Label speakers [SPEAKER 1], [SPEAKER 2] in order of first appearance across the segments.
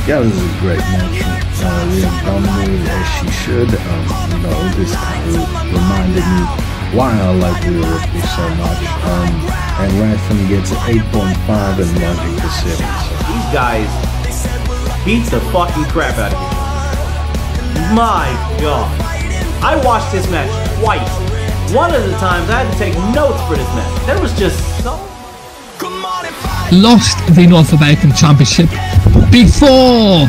[SPEAKER 1] Yeah, this is a great match. Rhea dominated as she should. This kind of reminded me why I like Rhea Ripley so much. And Wrestling gets 8.5 and Logic to 7.
[SPEAKER 2] These guys beat the fucking crap out of each other. My God. I watched this match twice. One of the times I had to take notes for this match. There was just so...
[SPEAKER 3] Lost the North American Championship before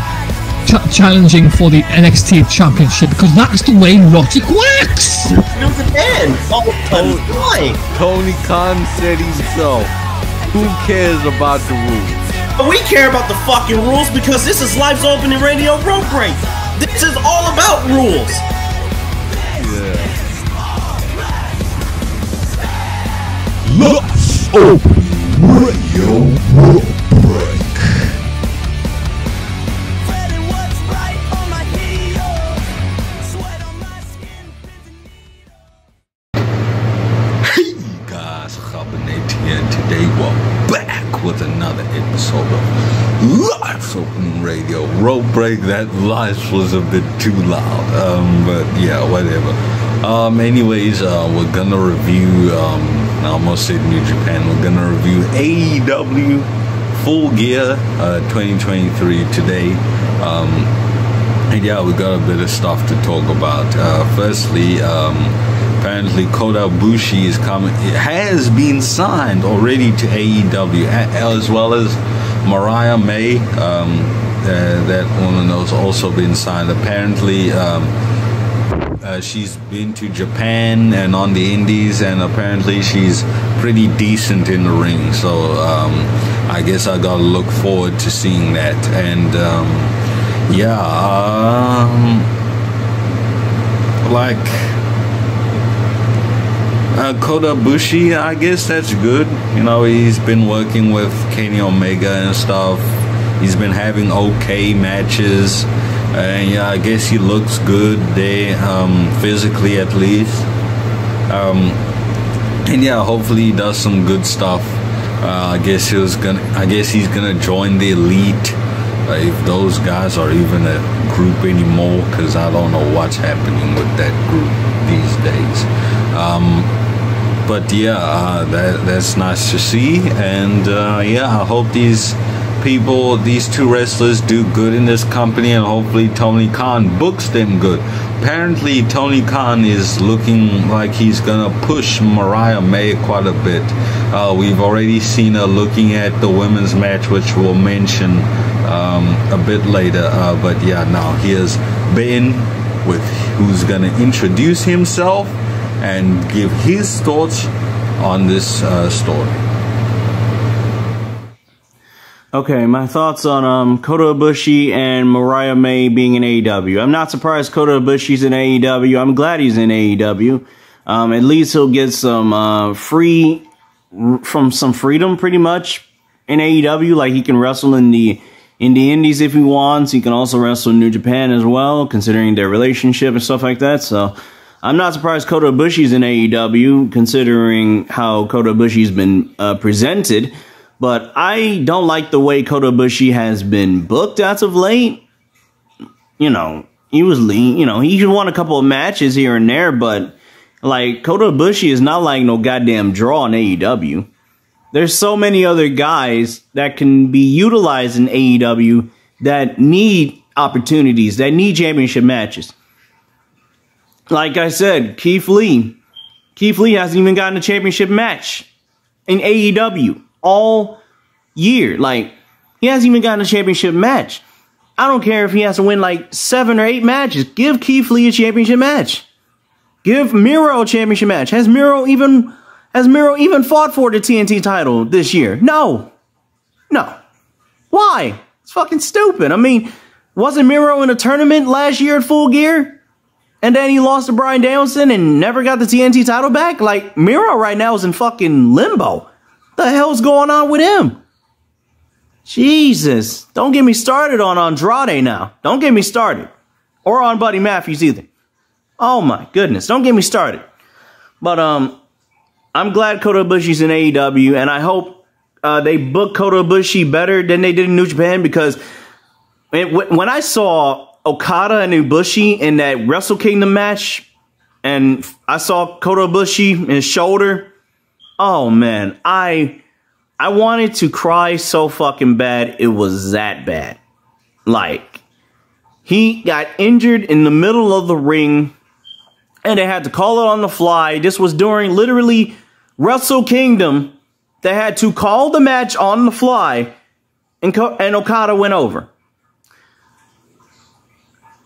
[SPEAKER 3] challenging for the NXT Championship, because that's the way logic works.
[SPEAKER 4] New Japan.
[SPEAKER 5] Tony Khan said himself, who cares about the rules?
[SPEAKER 4] But we care about the fucking rules because this is Life's Opening Radio Road Break. This is all about rules.
[SPEAKER 5] Yeah.
[SPEAKER 1] Life's Opening Radio Road Break.
[SPEAKER 5] Hey guys, Kgabo here, and today we're back with another episode of Life's Opening Radio Road Break. That life was a bit too loud, but yeah, whatever. Anyways, we're gonna review, I almost said New Japan, we're gonna review AEW Full Gear 2023 today. And yeah, we got a bit of stuff to talk about. Firstly, apparently Kota Ibushi is coming. It has been signed already to AEW, as well as Mariah May. That woman has also been signed. Apparently, she's been to Japan and on the Indies, and apparently she's pretty decent in the ring. So I guess I gotta look forward to seeing that. And Kota Ibushi, I guess that's good. You know, he's been working with Kenny Omega and stuff. He's been having okay matches. And yeah, I guess he looks good there, physically at least. And yeah, hopefully he does some good stuff. I guess he's gonna join the Elite, if those guys are even a group anymore, because I don't know what's happening with that group these days. But yeah, that's nice to see. And yeah, I hope these two wrestlers do good in this company, and hopefully Tony Khan books them good. Apparently Tony Khan is looking like he's gonna push Mariah May quite a bit. We've already seen her looking at the women's match, which we'll mention a bit later. But yeah, now here's Ben, who's gonna introduce himself and give his thoughts on this story.
[SPEAKER 2] Okay, my thoughts on Kota Ibushi and Mariah May being in AEW. I'm not surprised Kota Ibushi's in AEW. I'm glad he's in AEW. At least he'll get some freedom pretty much in AEW. Like, he can wrestle in the Indies if he wants. He can also wrestle in New Japan as well, considering their relationship and stuff like that. So I'm not surprised Kota Ibushi's in AEW, considering how Kota Ibushi's been presented. But I don't like the way Kota Ibushi has been booked as of late. You know, he won a couple of matches here and there, but like, Kota Ibushi is not like no goddamn draw in AEW. There's so many other guys that can be utilized in AEW that need opportunities, that need championship matches. Like I said, Keith Lee hasn't even gotten a championship match in AEW all year. Like, he hasn't even gotten a championship match. I don't care if he has to win like 7 or 8 matches. Give Keith Lee a championship match. Give Miro a championship match. Has Miro even fought for the TNT title this year? No. Why? It's fucking stupid. I mean, wasn't Miro in a tournament last year at Full Gear? And then he lost to Bryan Danielson and never got the TNT title back? Like, Miro right now is in fucking limbo. The hell's going on with him? Jesus. Don't get me started on Andrade now. Don't get me started. Or on Buddy Matthews either. Oh my goodness. Don't get me started. But I'm glad Kota Ibushi's in AEW, and I hope they book Kota Ibushi better than they did in New Japan, because when I saw Okada and Ibushi in that Wrestle Kingdom match, and I saw Kota Ibushi, his shoulder, oh man, I wanted to cry so fucking bad. It was that bad. Like, he got injured in the middle of the ring, and they had to call it on the fly. This was during literally Wrestle Kingdom. They had to call the match on the fly, and Okada went over.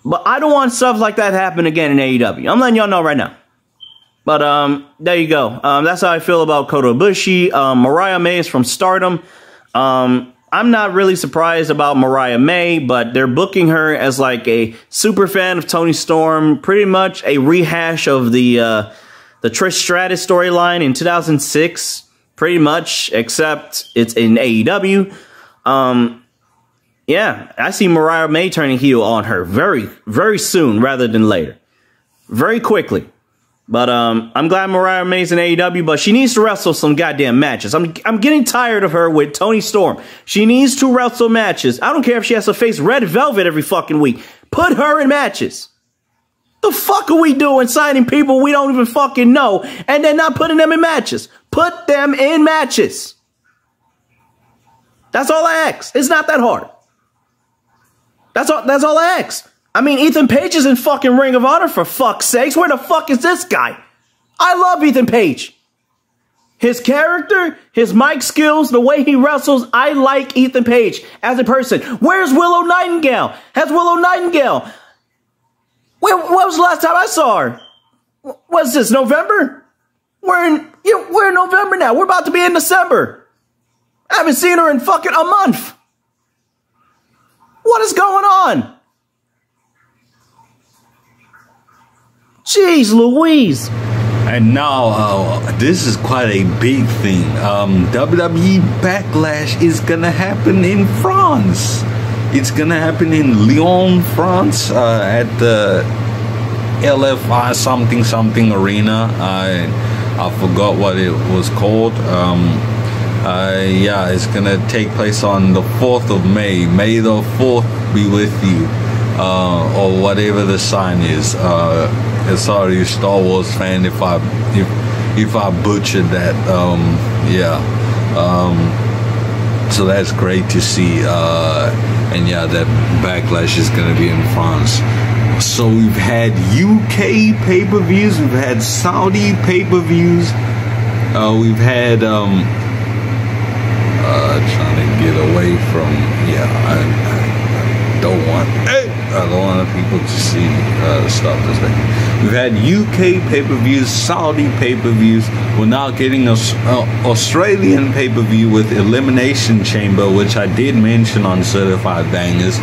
[SPEAKER 2] But I don't want stuff like that happen again in AEW. I'm letting y'all know right now. But there you go. That's how I feel about Kota Ibushi. Mariah May is from Stardom. I'm not really surprised about Mariah May, but they're booking her as like a super fan of Toni Storm. Pretty much a rehash of the Trish Stratus storyline in 2006. Pretty much, except it's in AEW. Yeah, I see Mariah May turning heel on her very, very soon rather than later. Very quickly. But I'm glad Mariah May's in AEW, but she needs to wrestle some goddamn matches. I'm getting tired of her with Toni Storm. She needs to wrestle matches. I don't care if she has to face Red Velvet every fucking week. Put her in matches. The fuck are we doing signing people we don't even fucking know and then not putting them in matches? Put them in matches. That's all I ask. It's not that hard. That's all I ask. I mean, Ethan Page is in fucking Ring of Honor, for fuck's sakes. Where the fuck is this guy? I love Ethan Page. His character, his mic skills, the way he wrestles, I like Ethan Page as a person. Where's Willow Nightingale? Has Willow Nightingale? When was the last time I saw her? What's this, November? We're in November now. We're about to be in December. I haven't seen her in fucking a month. What is going on? Jeez Louise.
[SPEAKER 5] And now, this is quite a big thing. WWE Backlash is gonna happen in France. It's gonna happen in Lyon, France, at the LFI something arena. I forgot what it was called. Yeah, it's gonna take place on the 4th of May. May the 4th be with you, or whatever the sign is. Sorry, Star Wars fan, if I butchered that. So that's great to see. And yeah, that Backlash is gonna be in France. So we've had UK pay-per-views, we've had Saudi pay-per-views, we've had trying to get away from, I don't want people to see stuff this way. We've had UK pay-per-views, Saudi pay-per-views. We're now getting an Australian pay-per-view with Elimination Chamber, which I did mention on Certified Bangers.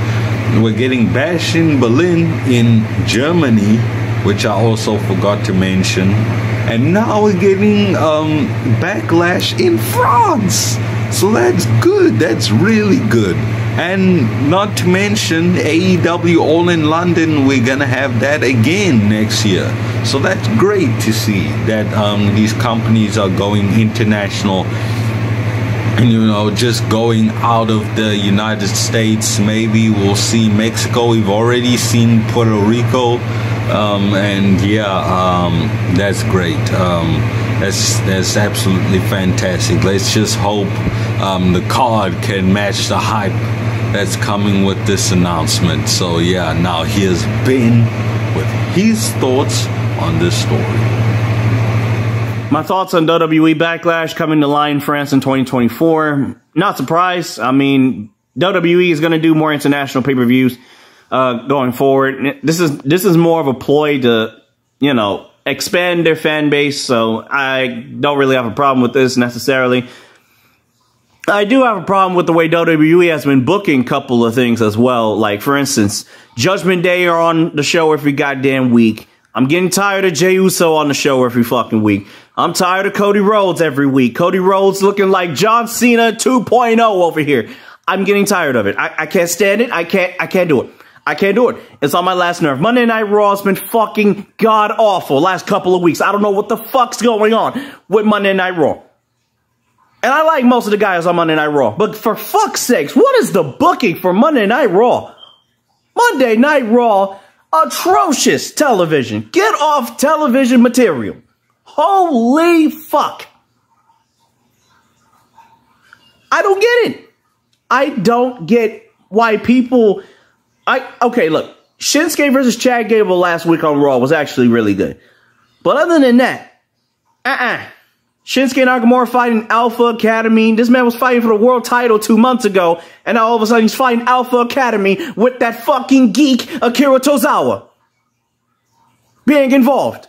[SPEAKER 5] We're getting Bash in Berlin in Germany, which I also forgot to mention. And now we're getting Backlash in France. So that's good. That's really good. And not to mention AEW All in London, we're gonna have that again next year. So that's great to see that these companies are going international and, you know, just going out of the United States. Maybe we'll see Mexico. We've already seen Puerto Rico. And yeah, that's great. That's absolutely fantastic. Let's just hope the card can match the hype that's coming with this announcement. So yeah, now here's Ben with his thoughts on this story.
[SPEAKER 2] My thoughts on WWE Backlash coming to Lyon, France in 2024. Not surprised. I mean, WWE is going to do more international pay-per-views going forward. This is more of a ploy to, you know, expand their fan base. So I don't really have a problem with this necessarily. I do have a problem with the way WWE has been booking a couple of things as well. Like, for instance, Judgment Day are on the show every goddamn week. I'm getting tired of Jey Uso on the show every fucking week. I'm tired of Cody Rhodes every week. Cody Rhodes looking like John Cena 2.0 over here. I'm getting tired of it. I can't stand it. I can't do it. I can't do it. It's on my last nerve. Monday Night Raw has been fucking god-awful last couple of weeks. I don't know what the fuck's going on with Monday Night Raw. And I like most of the guys on Monday Night Raw. But for fuck's sakes, what is the booking for Monday Night Raw? Monday Night Raw, atrocious television. Get off television material. Holy fuck. I don't get it. I don't get why people... Okay, look. Shinsuke versus Chad Gable last week on Raw was actually really good. But other than that, Shinsuke Nakamura fighting Alpha Academy. This man was fighting for the world title 2 months ago. And now all of a sudden he's fighting Alpha Academy with that fucking geek Akira Tozawa being involved.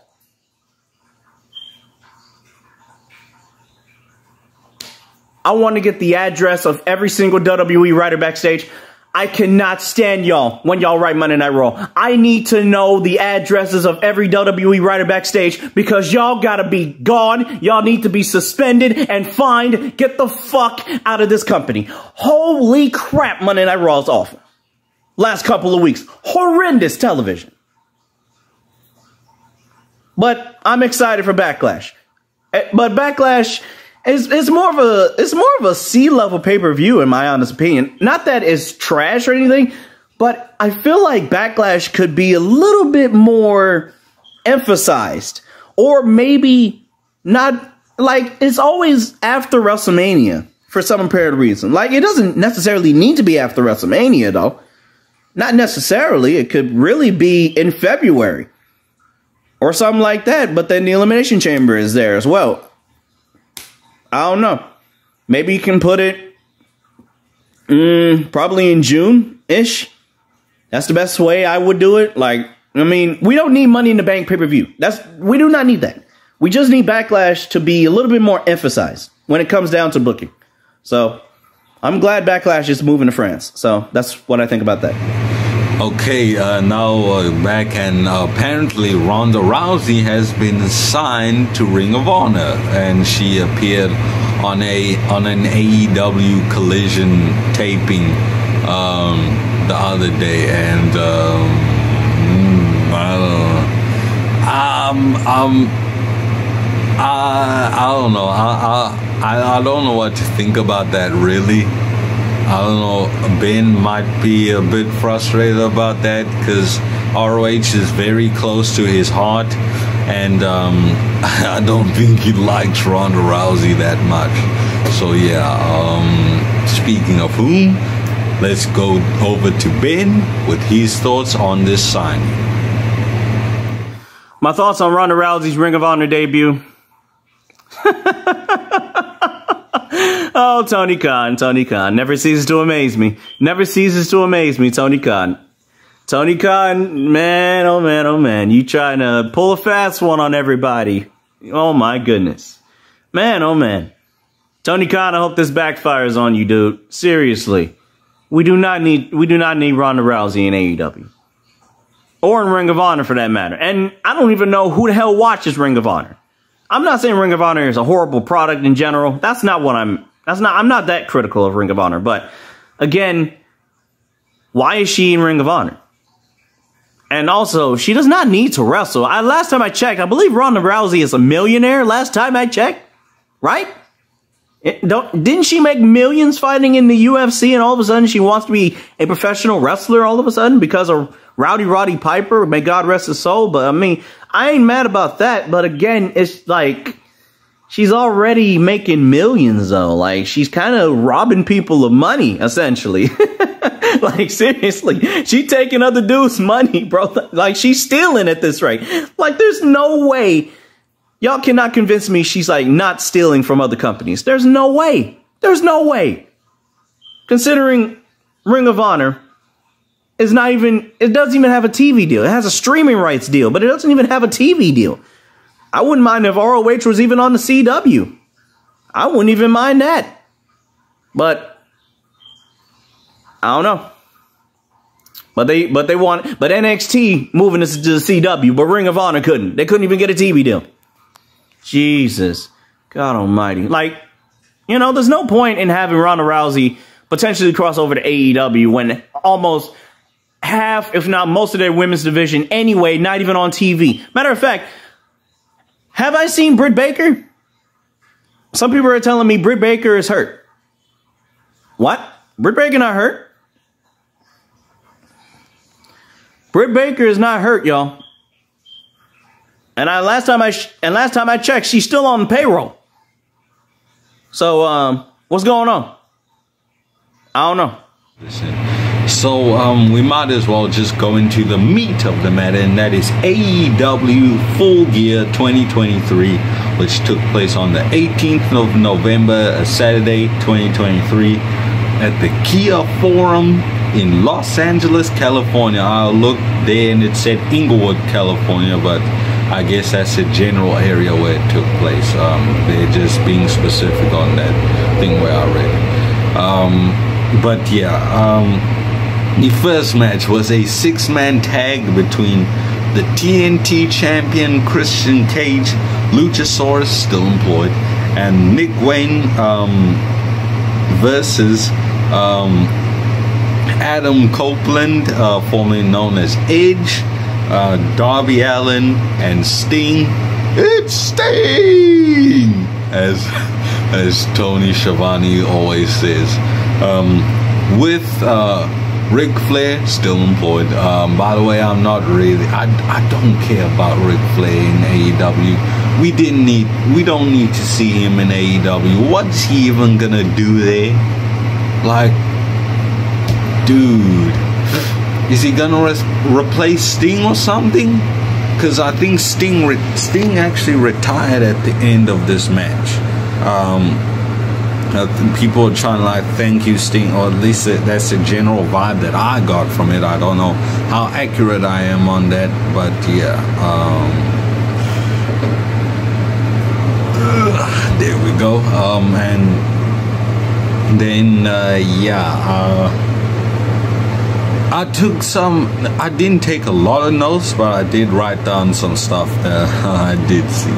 [SPEAKER 2] I want to get the address of every single WWE writer backstage. I cannot stand y'all when y'all write Monday Night Raw. I need to know the addresses of every WWE writer backstage because y'all gotta be gone. Y'all need to be suspended and fined. Get the fuck out of this company. Holy crap, Monday Night Raw is awful. Last couple of weeks, horrendous television. But I'm excited for Backlash. But Backlash... It's more of a C-level pay-per-view in my honest opinion. Not that it's trash or anything, but I feel like Backlash could be a little bit more emphasized. Or maybe not, like, it's always after WrestleMania for some apparent reason. Like, it doesn't necessarily need to be after WrestleMania, though. Not necessarily. It could really be in February. Or something like that, but then the Elimination Chamber is there as well. I don't know. Maybe you can put it probably in June-ish. That's the best way I would do it. Like, I mean, we don't need Money in the Bank pay-per-view. We do not need that. We just need Backlash to be a little bit more emphasized when it comes down to booking. So, I'm glad Backlash is moving to France. So, that's what I think about that.
[SPEAKER 5] Okay, now back, and apparently Ronda Rousey has been signed to Ring of Honor, and she appeared on an AEW Collision taping the other day, and I don't know. I don't know what to think about that, really. I don't know, Ben might be a bit frustrated about that because ROH is very close to his heart, and I don't think he likes Ronda Rousey that much. So yeah, speaking of whom, let's go over to Ben with his thoughts on this signing.
[SPEAKER 2] My thoughts on Ronda Rousey's Ring of Honor debut. Oh, Tony Khan, never ceases to amaze me. Never ceases to amaze me, Tony Khan. Tony Khan, man, oh man, you trying to pull a fast one on everybody. Oh my goodness. Man, oh man. Tony Khan, I hope this backfires on you, dude. Seriously. We do not need Ronda Rousey in AEW. Or in Ring of Honor for that matter. And I don't even know who the hell watches Ring of Honor. I'm not saying Ring of Honor is a horrible product in general. That's not what I'm not that critical of Ring of Honor. But again, why is she in Ring of Honor? And also, she does not need to wrestle. Last time I checked, I believe Ronda Rousey is a millionaire. Last time I checked, right? Didn't she make millions fighting in the UFC, and all of a sudden she wants to be a professional wrestler all of a sudden because of Roddy Piper? May God rest his soul. But I mean, I ain't mad about that. But again, it's like she's already making millions though. Like she's kind of robbing people of money essentially. Like seriously, she taking other dudes' money, bro. Like she's stealing at this rate. Like there's no way. Y'all cannot convince me she's like not stealing from other companies. There's no way. There's no way. Considering Ring of Honor is not even, it doesn't even have a TV deal. It has a streaming rights deal, but it doesn't even have a TV deal. I wouldn't mind if ROH was even on the CW. I wouldn't even mind that. But I don't know. But NXT moving this to the CW, but Ring of Honor couldn't. They couldn't even get a TV deal. Jesus. God almighty. Like, you know, there's no point in having Ronda Rousey potentially cross over to AEW when almost half, if not most of their women's division anyway, not even on TV. Matter of fact, have I seen Britt Baker? Some people are telling me Britt Baker is hurt. What? Britt Baker not hurt? Britt Baker is not hurt, y'all. And last time I checked, she's still on the payroll. So, what's going on? I don't know.
[SPEAKER 5] So, we might as well just go into the meat of the matter, and that is AEW Full Gear 2023, which took place on the 18th of November, a Saturday, 2023, at the Kia Forum in Los Angeles, California. I looked there and it said Inglewood, California, but I guess that's a general area where it took place. They're just being specific on that thing where I read. But yeah, the first match was a 6-man tag between the TNT champion Christian Cage, Luchasaurus, still employed, and Nick Wayne versus Adam Copeland, formerly known as Edge, Darby Allin, and Sting. It's Sting, as Tony Schiavone always says. With Ric Flair still employed. By the way, I'm not really. I don't care about Ric Flair in AEW. We don't need to see him in AEW. What's he even gonna do there? Like, dude, is he gonna replace Sting or something? Because I think Sting actually retired at the end of this match. People are trying to like thank you, Sting, or at least that's the general vibe that I got from it. I don't know how accurate I am on that, but yeah. There we go. And then I didn't take a lot of notes, but I did write down some stuff that I did see.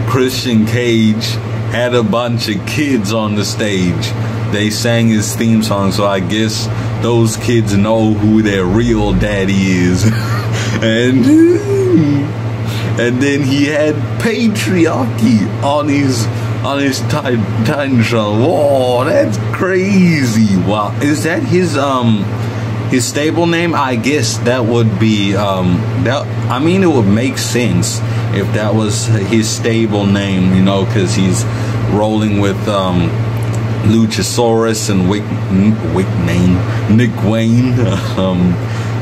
[SPEAKER 5] Christian Cage had a bunch of kids on the stage. They sang his theme song, so I guess those kids know who their real daddy is. and then he had patriarchy on his Titan show. Whoa, that's crazy. Wow, is that his stable name? I guess that would be that. I mean, it would make sense if that was his stable name, you know, because he's rolling with Luchasaurus and Nick Wayne,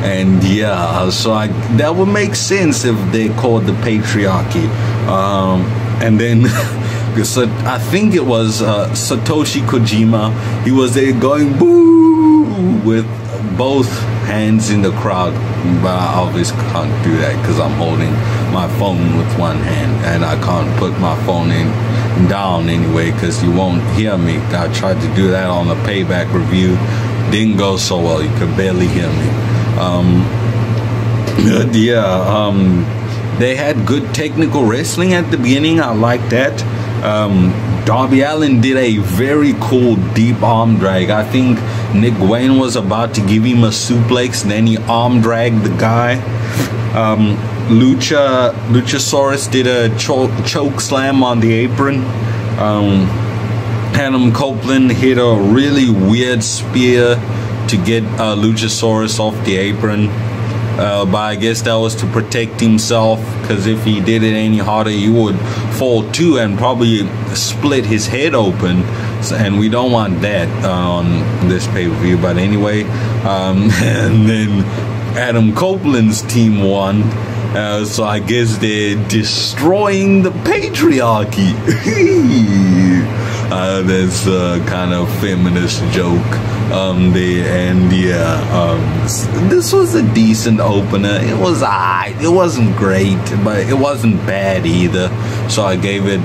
[SPEAKER 5] and yeah, so that would make sense if they called the patriarchy. And then so I think it was Satoshi Kojima. He was there going boo with both hands in the crowd, but I obviously can't do that because I'm holding my phone with one hand and I can't put my phone down anyway because you won't hear me. I tried to do that on the Payback review, didn't go so well. You could barely hear me. They had good technical wrestling at the beginning. I like that. Darby Allin did a very cool deep arm drag. I think Nick Wayne was about to give him a suplex, then he arm dragged the guy. Luchasaurus did a choke slam on the apron. Adam Copeland hit a really weird spear to get Luchasaurus off the apron. But I guess that was to protect himself, because if he did it any harder, he would fall too and probably split his head open. And we don't want that on this pay-per-view. But anyway, and then Adam Copeland's team won. So I guess they're destroying the patriarchy. That's a kind of feminist joke there. And yeah, this was a decent opener. It was alright. It wasn't great, but it wasn't bad either. So I gave it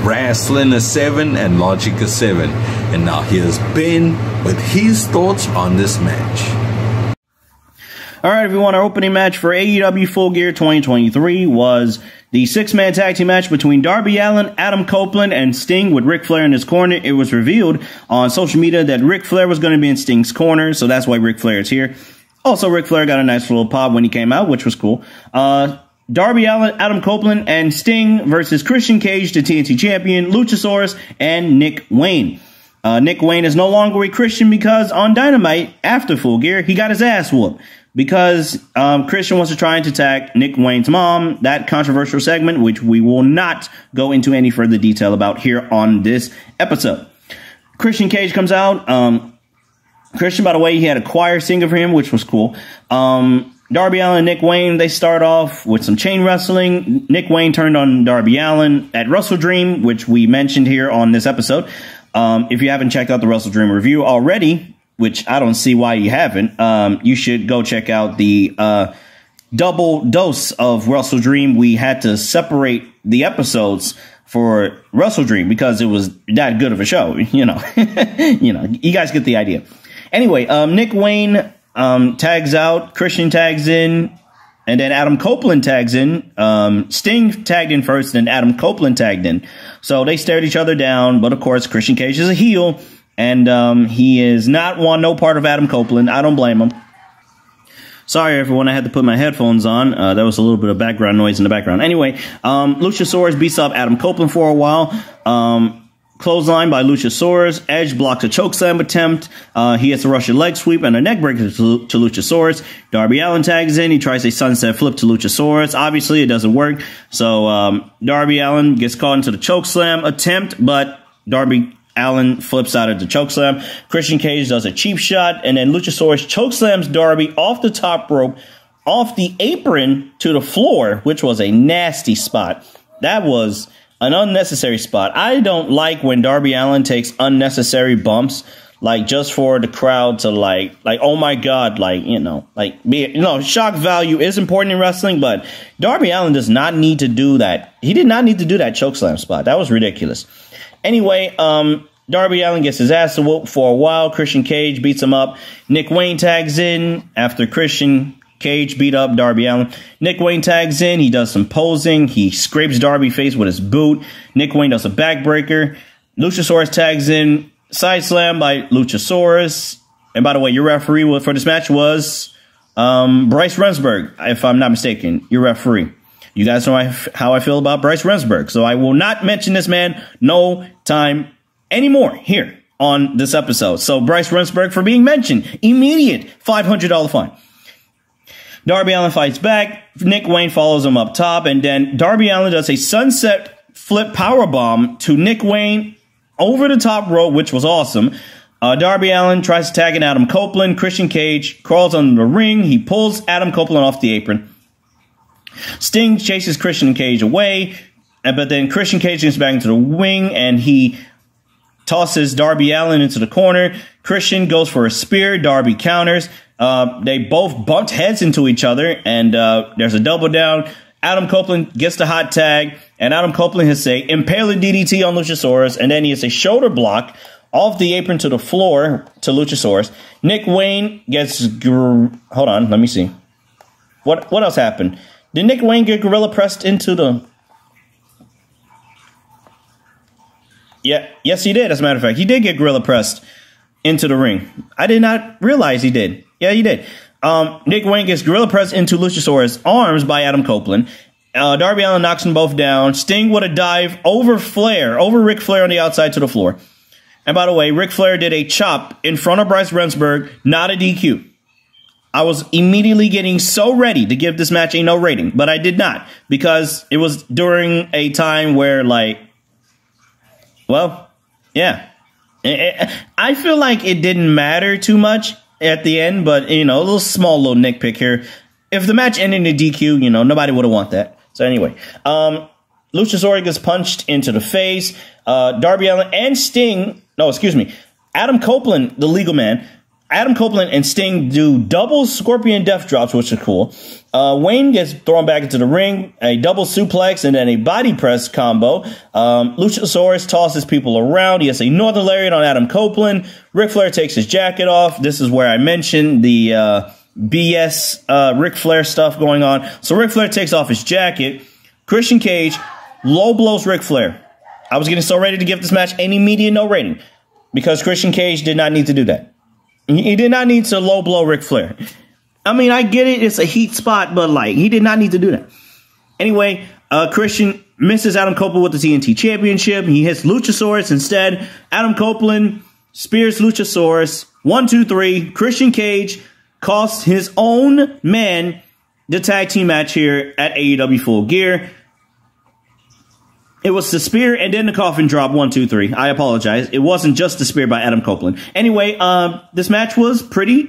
[SPEAKER 5] Wrestling a 7 and Logic a 7. And now here's Ben with his thoughts on this match.
[SPEAKER 2] Alright everyone, our opening match for AEW Full Gear 2023 was the 6-man tag team match between Darby Allin, Adam Copeland, and Sting with Ric Flair in his corner. It was revealed on social media that Ric Flair was going to be in Sting's corner, so that's why Ric Flair is here. Also, Ric Flair got a nice little pop when he came out, which was cool. Darby Allin, Adam Copeland, and Sting versus Christian Cage, the TNT champion, Luchasaurus, and Nick Wayne. Nick Wayne is no longer with Christian because on Dynamite, after Full Gear, he got his ass whooped. Because Christian wants to try and attack Nick Wayne's mom, that controversial segment, which we will not go into any further detail about here on this episode. Christian Cage comes out. Christian, by the way, he had a choir singer for him, which was cool. Darby Allin and Nick Wayne, they start off with some chain wrestling. Nick Wayne turned on Darby Allin at Wrestle Dream, which we mentioned here on this episode. If you haven't checked out the Wrestle Dream review already, which I don't see why you haven't, you should go check out the double dose of Wrestle Dream. We had to separate the episodes for Wrestle Dream because it was that good of a show, you know. You guys get the idea. Anyway, Nick Wayne tags out, Christian tags in, and then Adam Copeland tags in. Sting tagged in first, then Adam Copeland tagged in. So they stared each other down, but of course Christian Cage is a heel, and he is not no part of Adam Copeland. I don't blame him. Sorry, everyone, I had to put my headphones on. There was a little bit of background noise in the background. Anyway, Luchasaurus beats up Adam Copeland for a while. Clothesline by Luchasaurus. Edge blocks a chokeslam attempt. He hits a Russian leg sweep and a neck breaker to Luchasaurus. Darby Allin tags in. He tries a sunset flip to Luchasaurus. Obviously, it doesn't work. So Darby Allin gets caught into the chokeslam attempt, but Darby Allin flips out of the chokeslam. Christian Cage does a cheap shot, and then Luchasaurus chokeslams Darby off the top rope, off the apron to the floor, which was a nasty spot. That was an unnecessary spot. I don't like when Darby Allin takes unnecessary bumps, like just for the crowd to like, oh my God, shock value is important in wrestling, but Darby Allin does not need to do that. He did not need to do that chokeslam spot. That was ridiculous. Anyway, Darby Allin gets his ass whooped for a while. Christian Cage beats him up. Nick Wayne tags in after Christian Cage beat up Darby Allin. Nick Wayne tags in. He does some posing. He scrapes Darby's face with his boot. Nick Wayne does a backbreaker. Luchasaurus tags in. Side slam by Luchasaurus. And by the way, your referee for this match was Bryce Remsburg, if I'm not mistaken. Your referee. You guys know how I feel about Bryce Remsburg, so I will not mention this man no time anymore here on this episode. So Bryce Remsburg for being mentioned. Immediate $500 fine. Darby Allin fights back. Nick Wayne follows him up top, and then Darby Allin does a sunset flip powerbomb to Nick Wayne over the top rope, which was awesome. Darby Allin tries to tag in Adam Copeland. Christian Cage crawls under the ring. He pulls Adam Copeland off the apron. Sting chases Christian Cage away, but then Christian Cage gets back into the wing, and he tosses Darby Allin into the corner. Christian goes for a spear. Darby counters. They both bumped heads into each other, and there's a double down. Adam Copeland gets the hot tag, and Adam Copeland hits a impaler DDT on Luchasaurus, and then he hits a shoulder block off the apron to the floor to Luchasaurus. Nick Wayne gets... Hold on, let me see. What else happened? Did Nick Wayne get gorilla pressed into the... Yeah, yes, he did, as a matter of fact. He did get gorilla pressed into the ring. I did not realize he did. Yeah, he did. Nick Wayne gets gorilla pressed into Luchasaurus' arms by Adam Copeland. Darby Allin knocks them both down. Sting with a dive over Ric Flair on the outside to the floor. And by the way, Ric Flair did a chop in front of Bryce Remsburg, not a DQ. I was immediately getting so ready to give this match a no rating, but I did not, because it was during a time where, I feel like it didn't matter too much at the end, but, a little nitpick here. If the match ended in a DQ, nobody would have want that. So anyway, Luchasaurus gets punched into the face. Darby Allin and Sting, Adam Copeland, the legal man, Adam Copeland and Sting do double Scorpion Death Drops, which is cool. Wayne gets thrown back into the ring, a double suplex, and then a body press combo. Luchasaurus tosses people around. He has a Northern Lariat on Adam Copeland. Ric Flair takes his jacket off. This is where I mentioned the BS Ric Flair stuff going on. So Ric Flair takes off his jacket. Christian Cage low blows Ric Flair. I was getting so ready to give this match an immediate no rating, because Christian Cage did not need to do that. He did not need to low blow Ric Flair. I mean, I get it. It's a heat spot, but he did not need to do that. Anyway, Christian misses Adam Copeland with the TNT Championship. He hits Luchasaurus instead. Adam Copeland spears Luchasaurus. 1, 2, 3. Christian Cage cost his own man the tag team match here at AEW Full Gear. It was the spear and then the coffin drop. 1, 2, 3. I apologize. It wasn't just the spear by Adam Copeland. Anyway, this match was pretty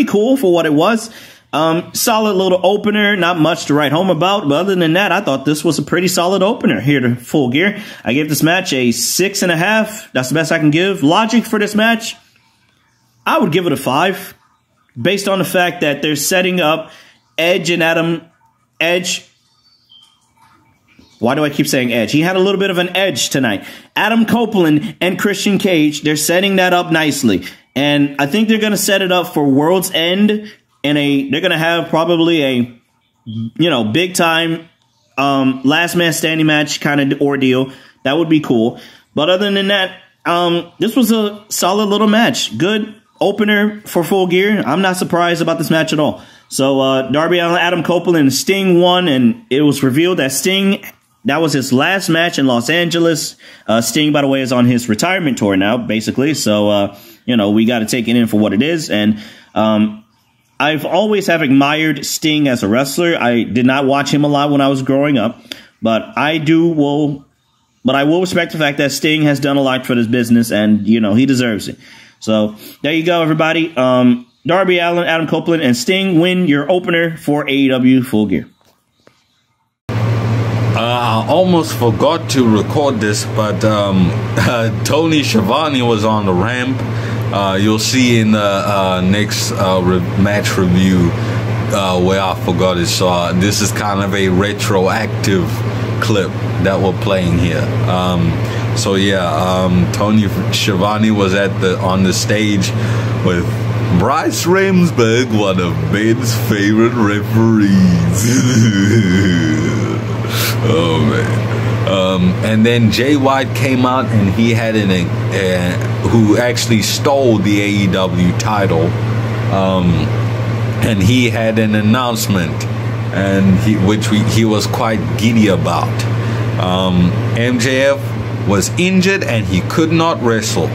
[SPEAKER 2] cool for what it was. Solid little opener. Not much to write home about. But other than that, I thought this was a pretty solid opener here to Full Gear. I gave this match a 6.5. That's the best I can give. Logic for this match, I would give it a 5. Based on the fact that they're setting up Edge and Edge. Why do I keep saying Edge? He had a little bit of an edge tonight. Adam Copeland and Christian Cage, they're setting that up nicely. And I think they're going to set it up for World's End. And they're going to have probably a, big time last man standing match kind of ordeal. That would be cool. But other than that, this was a solid little match. Good opener for Full Gear. I'm not surprised about this match at all. So Darby Allin, Adam Copeland, and Sting won, and it was revealed that Sting, that was his last match in Los Angeles. Sting, by the way, is on his retirement tour now, basically. So, we got to take it in for what it is. And I've always have admired Sting as a wrestler. I did not watch him a lot when I was growing up, but I will respect the fact that Sting has done a lot for this business, and, he deserves it. So there you go, everybody. Darby Allin, Adam Copeland, and Sting win your opener for AEW Full Gear.
[SPEAKER 5] I almost forgot to record this, but Toni Schiavone was on the ramp. You'll see in the next match review where I forgot it. So this is kind of a retroactive clip that we're playing here. Toni Schiavone was on the stage with Bryce Ramsberg, one of Ben's favorite referees. Oh man. And then Jay White came out, and he had who actually stole the AEW title, and he had an announcement, and he was quite giddy about. MJF was injured and he could not wrestle.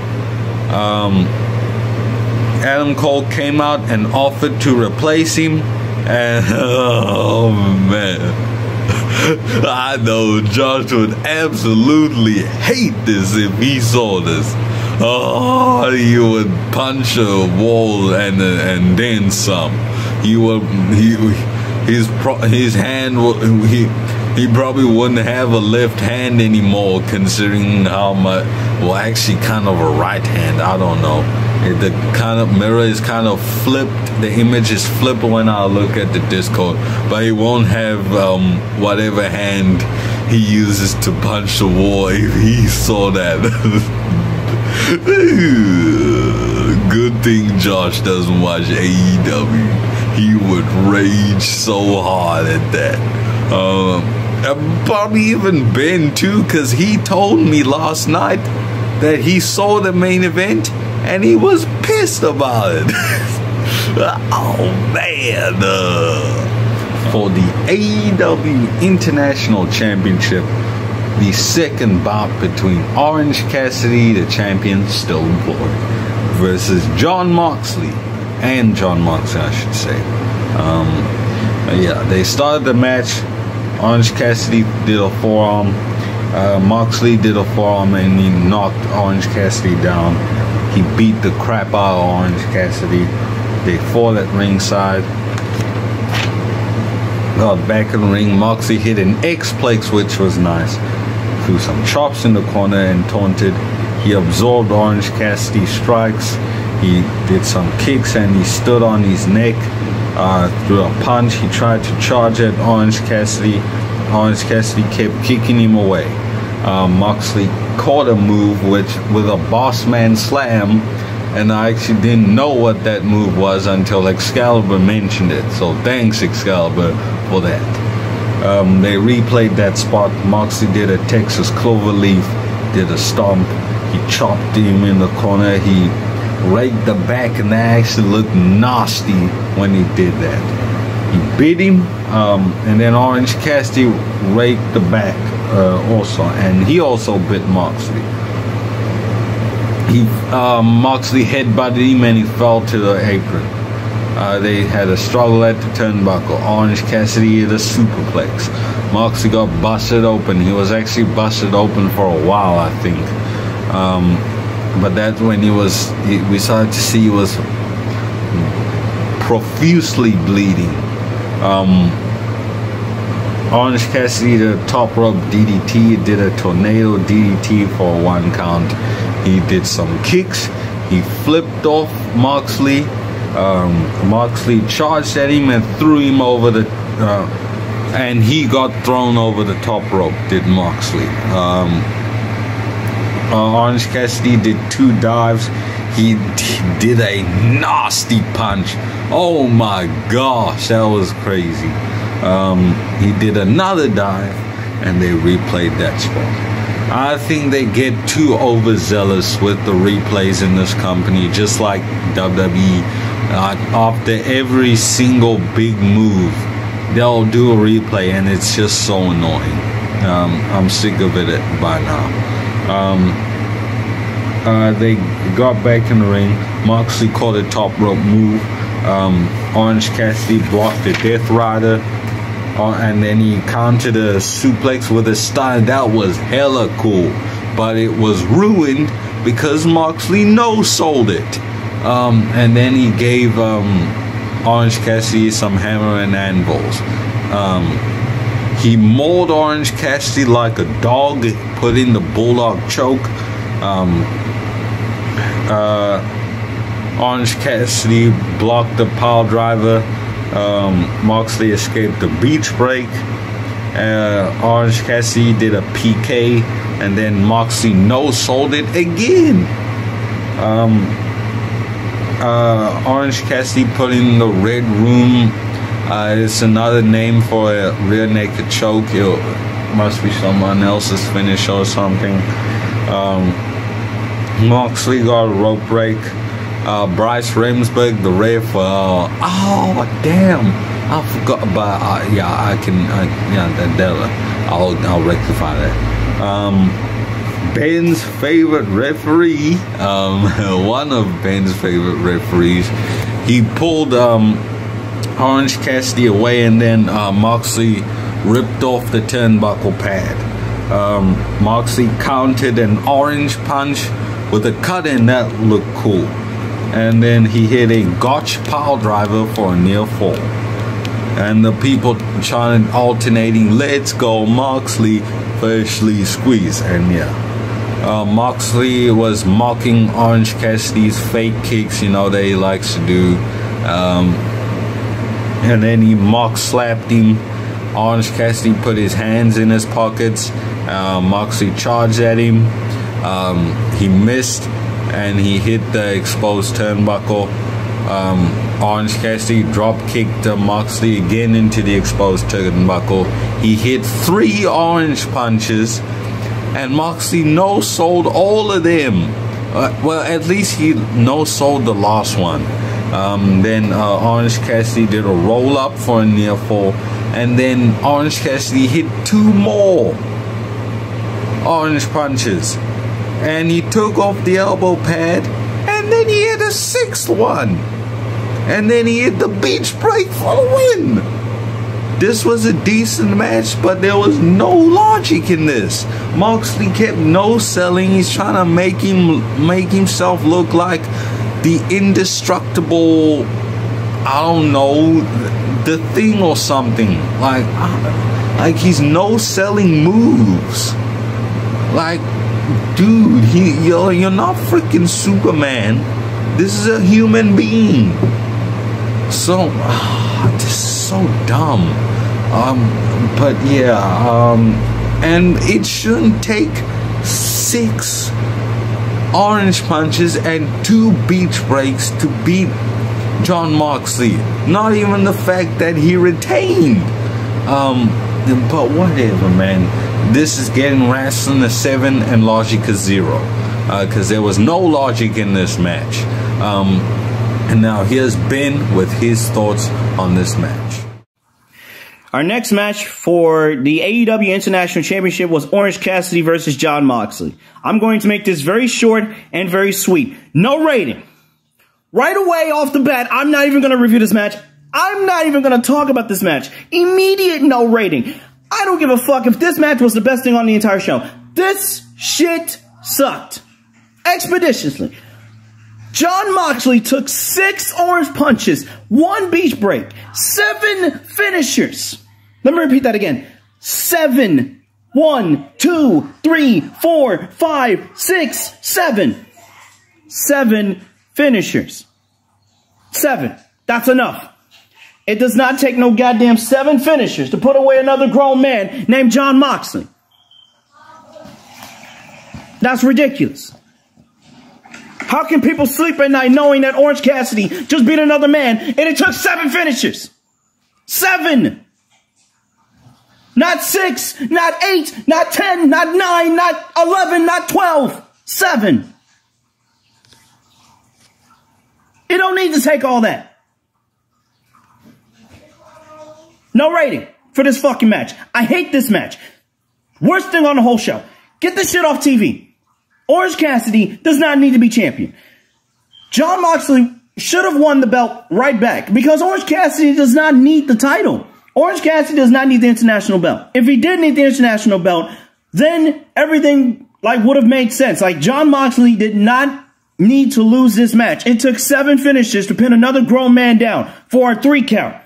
[SPEAKER 5] Adam Cole came out and offered to replace him, and oh man, I know Josh would absolutely hate this if he saw this. Oh, he would punch a wall and then some. His hand he probably wouldn't have a left hand anymore, considering how much. Well, actually, kind of a right hand. I don't know. The kind of mirror is kind of flipped. The image is flipped when I look at the Discord, but he won't have whatever hand he uses to punch the wall if he saw that. Good thing Josh doesn't watch AEW. He would rage so hard at that. Probably even Ben too, because he told me last night that he saw the main event and he was pissed about it. Oh man. For the AEW International Championship, the second bout between Orange Cassidy, the champion, still employed, versus Jon Moxley, I should say. They started the match. Orange Cassidy did a forearm. Moxley did a forearm, and he knocked Orange Cassidy down. He beat the crap out of Orange Cassidy. They fought at ringside. Got back in the ring. Moxley hit an X-Plex, which was nice. Threw some chops in the corner and taunted. He absorbed Orange Cassidy's strikes. He did some kicks and he stood on his neck. Threw a punch. He tried to charge at Orange Cassidy. Orange Cassidy kept kicking him away. Moxley caught a move with a boss man slam, and I actually didn't know what that move was until Excalibur mentioned it. So thanks, Excalibur, for that. They replayed that spot. Moxley did a Texas Cloverleaf, did a stomp. He chopped him in the corner. He raked the back, and that actually looked nasty when he did that. He bit him, and then Orange Cassidy raked the back also, and he also bit Moxley. Moxley headbutted him and he fell to the apron. They had a struggle at the turnbuckle. Orange Cassidy hit a superplex. Moxley got busted open. He was actually busted open for a while, I think. But that's when we started to see he was profusely bleeding. Orange Cassidy did a top rope DDT, did a tornado DDT for 1 count. He did some kicks. He flipped off Moxley. Moxley charged at him and threw him over the and he got thrown over the top rope, did Moxley. Orange Cassidy did 2 dives. He did a nasty punch. Oh my gosh, that was crazy. He did another dive and they replayed that spot. I think they get too overzealous with the replays in this company, just like WWE. After every single big move, they'll do a replay and it's just so annoying. I'm sick of it by now. They got back in the ring. Moxley caught a top rope move. Orange Cassidy blocked the Death Rider. And then he countered a suplex with a style that was hella cool. But it was ruined because Moxley no-sold it. And then he gave Orange Cassidy some hammer and anvils. He mauled Orange Cassidy like a dog, put in the bulldog choke. Orange Cassidy blocked the pile driver. Moxley escaped the beach break. Orange Cassidy did a PK, and then Moxley no-sold it again. Orange Cassidy put in the Red Room. It's another name for a rear naked choke. It must be someone else's finish or something. Moxley got a rope break. Bryce Remsburg, the ref. Oh damn! I forgot about. I'll rectify that. Ben's favorite referee, one of Ben's favorite referees, he pulled Orange Cassidy away, and then Moxley ripped off the turnbuckle pad. Moxley countered an orange punch with a cut in that looked cool. And then he hit a gotch pile driver for a near fall. And the people chanted alternating, "Let's go Moxley, freshly squeeze." And yeah, Moxley was mocking Orange Cassidy's fake kicks, you know, that he likes to do. And then he slapped him. Orange Cassidy put his hands in his pockets. Moxley charged at him. He missed and he hit the exposed turnbuckle. Orange Cassidy drop kicked Moxley again into the exposed turnbuckle. He hit 3 orange punches and Moxley no-sold all of them. Well, at least he no-sold the last one. Then Orange Cassidy did a roll-up for a near fall, and then Orange Cassidy hit 2 more orange punches. And he took off the elbow pad, and then he hit a 6th one. And then he hit the beach break for the win. This was a decent match, but there was no logic in this. Moxley kept no-selling. He's trying to make himself look like the indestructible, I don't know, the Thing or something. Like he's no-selling moves. Like, dude, you're not freaking Superman. This is a human being. So, this is so dumb. But yeah, and it shouldn't take 6 orange punches and 2 beach breaks to beat Jon Moxley. Not even the fact that he retained. But whatever, man. This is getting wrestling a 7 and logic a 0. Because there was no logic in this match. And now here's Ben with his thoughts on this match.
[SPEAKER 2] Our next match for the AEW International Championship was Orange Cassidy versus Jon Moxley. I'm going to make this very short and very sweet. No rating. Right away off the bat, I'm not even going to review this match. I'm not even going to talk about this match. Immediate no rating. I don't give a fuck if this match was the best thing on the entire show. This shit sucked. Expeditiously. Jon Moxley took 6 orange punches, 1 beach break, 7 finishers. Let me repeat that again. 7. 1, 2, 3, 4, 5, 6, 7. 7 finishers. 7. That's enough. It does not take no goddamn 7 finishers to put away another grown man named Jon Moxley. That's ridiculous. How can people sleep at night knowing that Orange Cassidy just beat another man and it took 7 finishers? 7. Not 6, not 8, not 10, not 9, not 11, not 12. 7. You don't need to take all that. No rating for this fucking match. I hate this match. Worst thing on the whole show. Get this shit off TV. Orange Cassidy does not need to be champion. Jon Moxley should have won the belt right back because Orange Cassidy does not need the title. Orange Cassidy does not need the international belt. If he did need the international belt, then everything would have made sense. Jon Moxley did not need to lose this match. It took 7 finishes to pin another grown man down for a 3 count.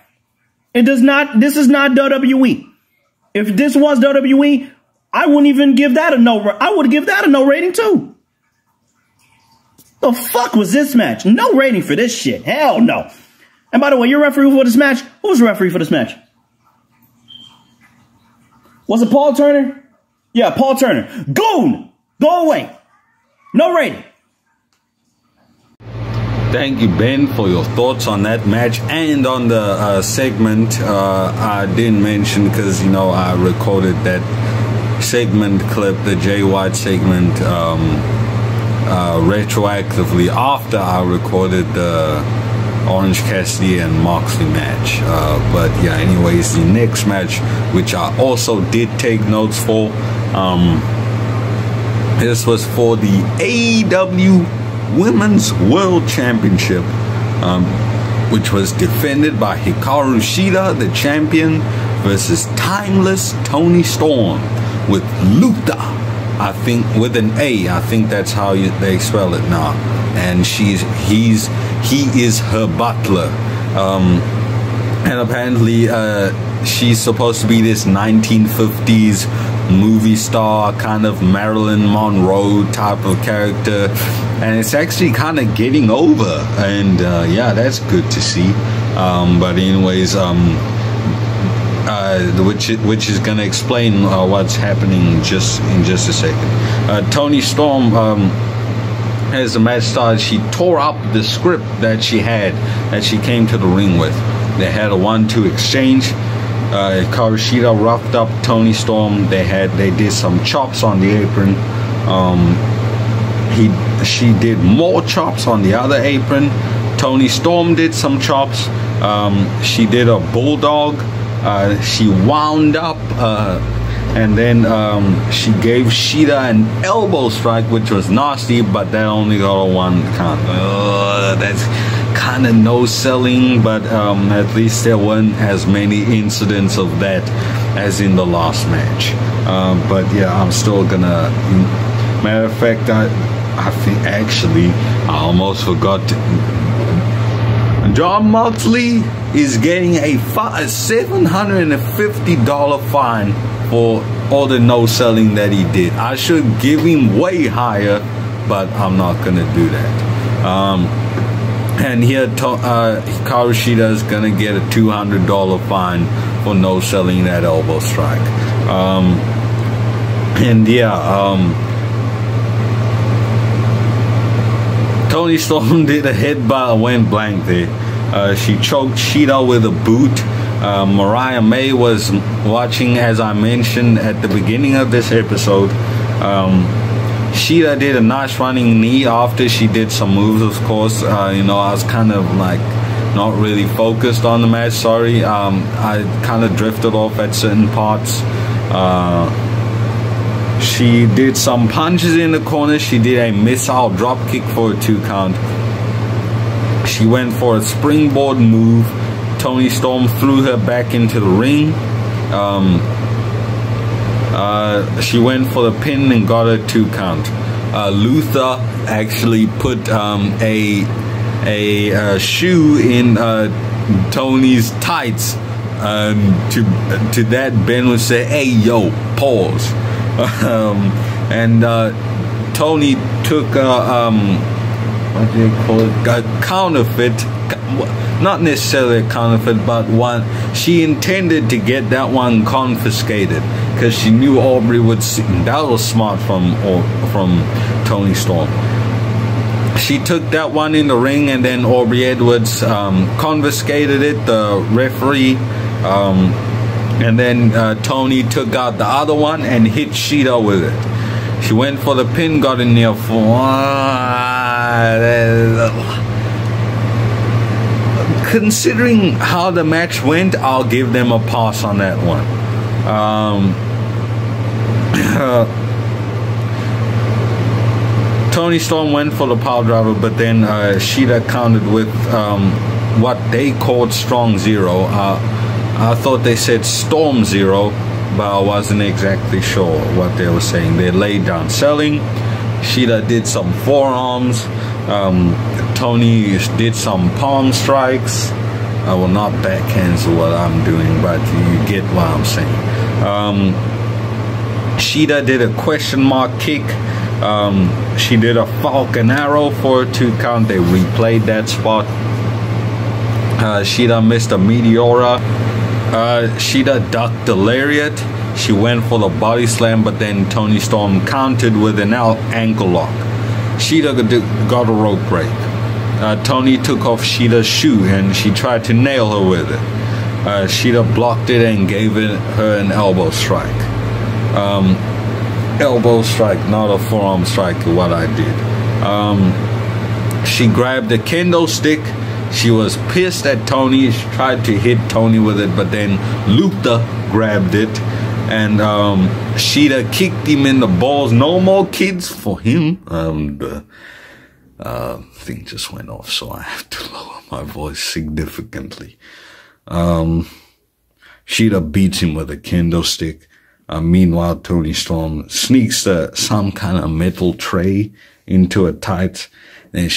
[SPEAKER 2] This is not WWE. If this was WWE, I wouldn't even give that a no. I would give that a no rating too. The fuck was this match? No rating for this shit. Hell no. And by the way, your referee for this match, who was the referee for this match? Was it Paul Turner? Yeah, Paul Turner. Goon! Go away. No rating.
[SPEAKER 5] Thank you, Ben, for your thoughts on that match and on the segment. I didn't mention because, I recorded that segment clip, the Jay White segment, retroactively after I recorded the Orange Cassidy and Moxley match. But yeah, anyways, the next match, which I also did take notes for, this was for the AEW Women's World Championship, which was defended by Hikaru Shida, the champion, versus Timeless Toni Storm with Lutha, I think with an A. I think that's how they spell it now. And he is her butler. And apparently she's supposed to be this 1950s movie star, kind of Marilyn Monroe type of character. And it's actually kind of getting over. And yeah, that's good to see. But anyways, which is gonna explain what's happening in just a second. Toni Storm, as the match started, she tore up the script that she came to the ring with. They had a 1-2 exchange. Hikaru Shida roughed up Toni Storm. They did some chops on the apron. She did more chops on the other apron. Toni Storm did some chops. She did a bulldog. She wound up, and then she gave Shida an elbow strike, which was nasty, but that only got a 1 count. That's kind of no selling, but at least there weren't as many incidents of that as in the last match. But yeah, I'm still gonna. Matter of fact, I think actually I almost forgot. Jon Moxley is getting a $750 fine for all the no-selling that he did. I should give him way higher, but I'm not gonna do that. And here Hikaru Shida is gonna get a $200 fine for no-selling that elbow strike. And yeah, Toni Storm did a headbutt and went blank there. She choked Shida with a boot. Mariah May was watching, as I mentioned at the beginning of this episode. Shida did a nice running knee after she did some moves, of course. I was kind of like not really focused on the match. Sorry, I kind of drifted off at certain parts. She did some punches in the corner. She did a missile drop kick for a 2 count. She went for a springboard move. Toni Storm threw her back into the ring. She went for the pin and got a 2 count. Lutha actually put a shoe in Toni's tights. To that, Ben would say, "Hey, yo, pause." And Toni took what do they call it? A counterfeit. Not necessarily a counterfeit, but one. She intended to get that one confiscated because she knew Aubrey would see. That was smart from Toni Storm. She took that one in the ring, and then Aubrey Edwards confiscated it. The referee, and then Toni took out the other one and hit Shida with it. She went for the pin, got in near considering how the match went, I'll give them a pass on that one. Toni Storm went for the power driver, but then Shida countered with what they called Strong Zero. I thought they said Storm Zero, but I wasn't exactly sure what they were saying. They laid down selling. Shida did some forearms. Toni did some palm strikes. Well, not backhands or what I'm doing, but you get what I'm saying. Shida did a question mark kick. She did a Falcon Arrow for a 2 count. They replayed that spot. Shida missed a Meteora. Shida ducked the lariat. She went for the body slam, but then Toni Storm countered with an ankle lock. Shida got a rope break. Toni took off Shida's shoe and she tried to nail her with it. Shida blocked it and gave her an elbow strike. Elbow strike, not a forearm strike, what I did. She grabbed a kendo stick. She was pissed at Toni. She tried to hit Toni with it, but then Lutha grabbed it. And Shida kicked him in the balls. No more kids for him. The thing just went off, so I have to lower my voice significantly. Shida beats him with a kendo stick. Meanwhile, Toni Storm sneaks some kind of metal tray into her tights. And as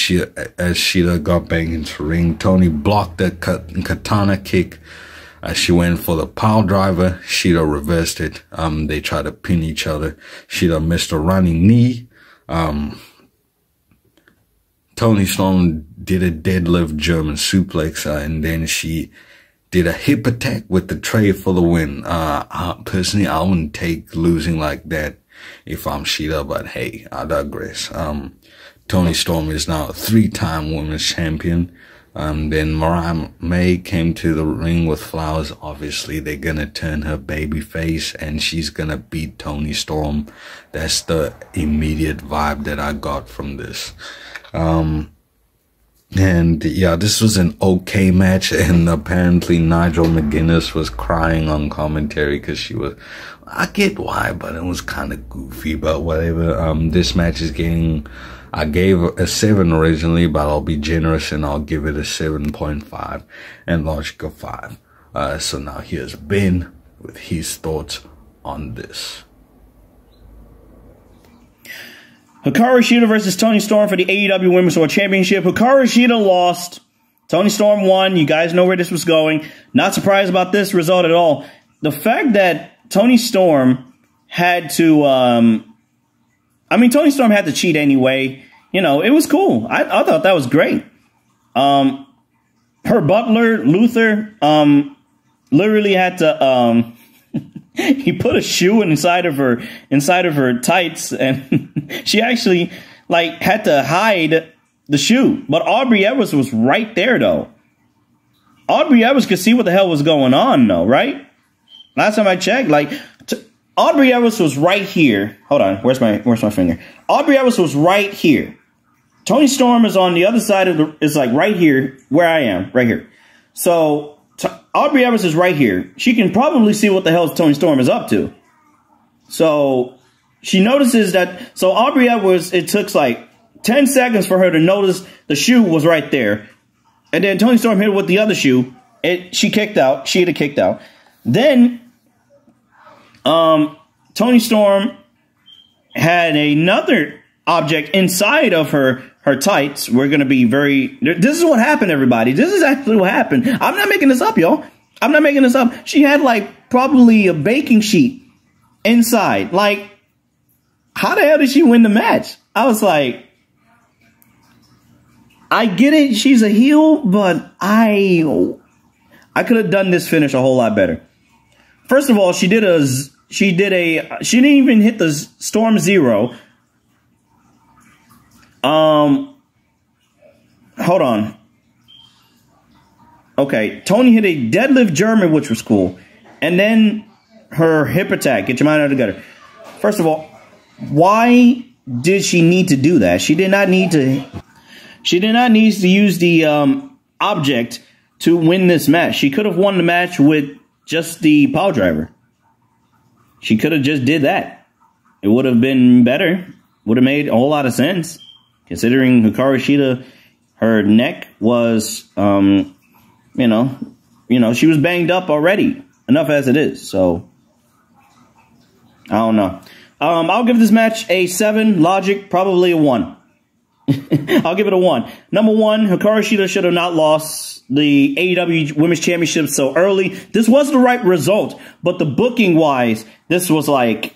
[SPEAKER 5] Shida got back into the ring, Toni blocked that katana kick. She went for the power driver. Shida reversed it. They tried to pin each other. Shida missed a running knee. Toni Storm did a deadlift German suplex, and then she did a hip attack with the tray for the win. Personally, I wouldn't take losing like that if I'm Shida, but hey, I digress. Toni Storm is now a 3-time women's champion. Then Mariah May came to the ring with flowers. Obviously, they're gonna turn her baby face and she's gonna beat Toni Storm. That's the immediate vibe that I got from this. And yeah, this was an okay match, and apparently Nigel McGuinness was crying on commentary because she was, I get why, but it was kind of goofy, but whatever. This match is getting, I gave a 7 originally, but I'll be generous and I'll give it a 7.5 and Logic of 5. So now here's Ben with his thoughts on this.
[SPEAKER 2] Hikaru Shida versus Toni Storm for the AEW Women's World Championship. Hikaru Shida lost. Toni Storm won. You guys know where this was going. Not surprised about this result at all. The fact that Toni Storm had to, Toni Storm had to cheat anyway. You know, it was cool. I thought that was great. Her butler, Luther, literally had to, he put a shoe inside of her tights, and she actually had to hide the shoe. But Aubrey Edwards was right there though. Aubrey Edwards could see what the hell was going on though, right? Last time I checked, Aubrey Edwards was right here. Hold on, where's my finger? Aubrey Edwards was right here. Toni Storm is on the other side of the, it's like right here, where I am, right here. So Aubrey Edwards is right here. She can probably see what the hell Toni Storm is up to. So she notices that, so Aubrey Edwards, it took like 10 seconds for her to notice the shoe was right there. And then Toni Storm hit her with the other shoe. She kicked out. She had kicked out. Then Toni Storm had another object inside of her tights. We're going to be very... This is what happened, everybody. This is actually what happened. I'm not making this up, y'all. I'm not making this up. She had, like, probably a baking sheet inside. Like, how the hell did she win the match? I was like... I get it. She's a heel, but I could have done this finish a whole lot better. First of all, she didn't even hit the Storm Zero. Hold on. Okay, Toni hit a deadlift German, which was cool. And then her hip attack. Get your mind out together. First of all, why did she need to do that? She did not need to use the object to win this match. She could have won the match with just the pile driver. She could have just did that. It would have been better. Would have made a whole lot of sense. Considering Hikaru Shida, her neck was, she was banged up already. Enough as it is. So, I don't know. I'll give this match a 7. Logic, probably a 1. I'll give it a 1. Number 1, Hikaru Shida should have not lost the AEW Women's Championship so early. This was the right result, but the booking wise, this was like,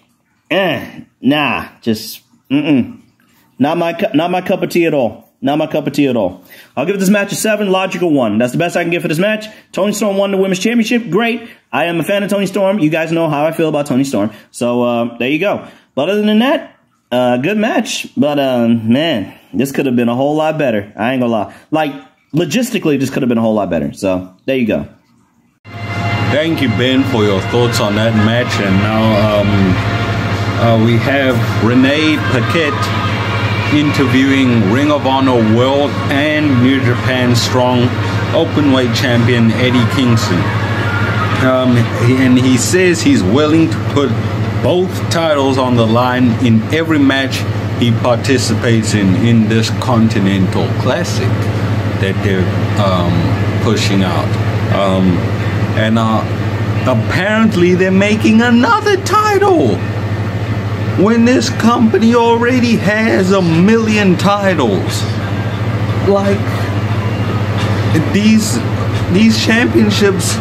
[SPEAKER 2] nah, just, not my cup of tea at all. Not my cup of tea at all. I'll give this match a 7, logical 1. That's the best I can give for this match. Toni Storm won the Women's Championship. Great. I am a fan of Toni Storm. You guys know how I feel about Toni Storm. So, there you go. But other than that, good match. But, man, this could have been a whole lot better. I ain't gonna lie. Like, logistically, this could have been a whole lot better. So, there you go.
[SPEAKER 5] Thank you, Ben, for your thoughts on that match. And now we have Renee Paquette interviewing Ring of Honor World and New Japan Strong Openweight Champion Eddie Kingston. And he says he's willing to put both titles on the line in every match he participates in this Continental Classic that they're pushing out. And apparently they're making another title when this company already has 1 million titles. Like, these championships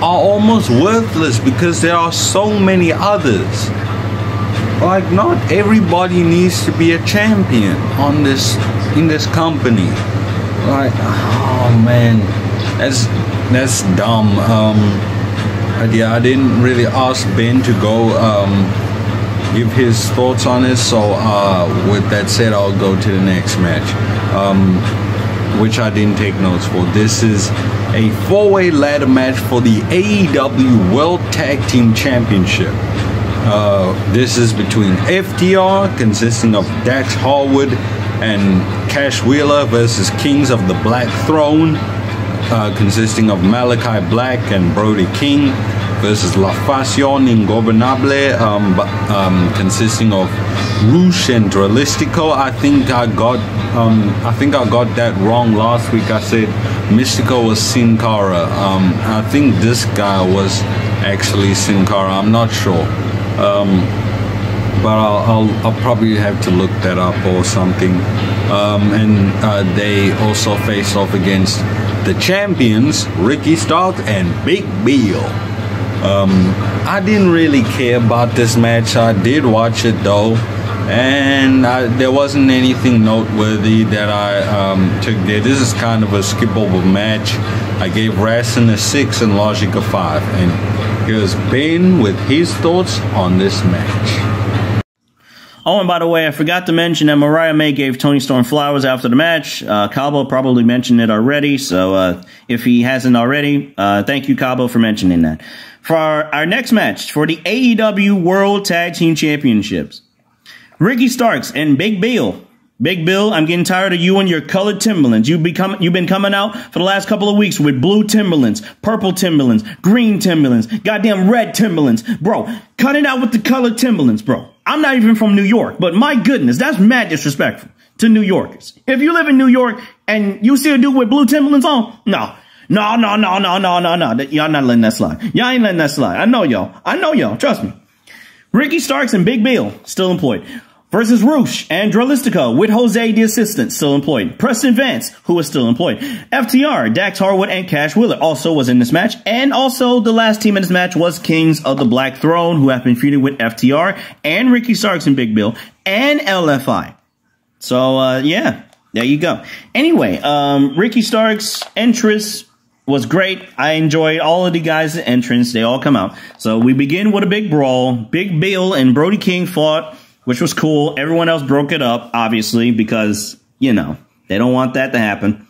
[SPEAKER 5] are almost worthless because there are so many others. Like, not everybody needs to be a champion in this company. Like, oh man, that's dumb. Yeah, I didn't really ask Ben to go give his thoughts on it, so with that said, I'll go to the next match, which I didn't take notes for. This is a 4-way ladder match for the AEW World Tag Team Championship. This is between FTR, consisting of Dax Harwood and Cash Wheeler, versus Kings of the Black Throne, consisting of Malakai Black and Brody King, versus La Facción Ingobernable, consisting of Rouge and Dralistico. I think I got that wrong last week. I said Mystico was Sin Cara. I think this guy was actually Sin Cara. I'm not sure, but I'll probably have to look that up or something. And they also face off against the champions Ricky Starks and Big Bill. I didn't really care about this match. I did watch it though, and there wasn't anything noteworthy that I took there. This is kind of a skippable match. I gave Wrestling a 6 and Logic a 5. And here's Ben with his thoughts on this match.
[SPEAKER 2] Oh, and by the way, I forgot to mention that Mariah May gave Toni Storm flowers after the match. Kgabo probably mentioned it already, so if he hasn't already, thank you, Kgabo, for mentioning that. For our next match, for the AEW World Tag Team Championships, Ricky Starks and Big Bill Big Bill, I'm getting tired of you and your colored Timberlands. You've been coming out for the last couple of weeks with blue Timberlands, purple Timberlands, green Timberlands, goddamn red Timberlands. Bro, cut it out with the colored Timberlands, bro. I'm not even from New York, but my goodness, that's mad disrespectful to New Yorkers. If you live in New York and you see a dude with blue Timberlands on, no. Y'all not letting that slide. Y'all ain't letting that slide. I know y'all. Trust me. Ricky Starks and Big Bill, still employed. Versus Roosh and Dralistico with Jose the assistant, still employed. Preston Vance, who was still employed. FTR, Dax Harwood, and Cash Wheeler also was in this match. And also the last team in this match was Kings of the Black Throne, who have been feuding with FTR and Ricky Starks and Big Bill and LFI. So, yeah, there you go. Anyway, Ricky Starks' entrance was great. I enjoyed all of the guys' entrance. They all come out. So we begin with a big brawl. Big Bill and Brody King fought, which was cool. Everyone else broke it up, obviously, because, you know, they don't want that to happen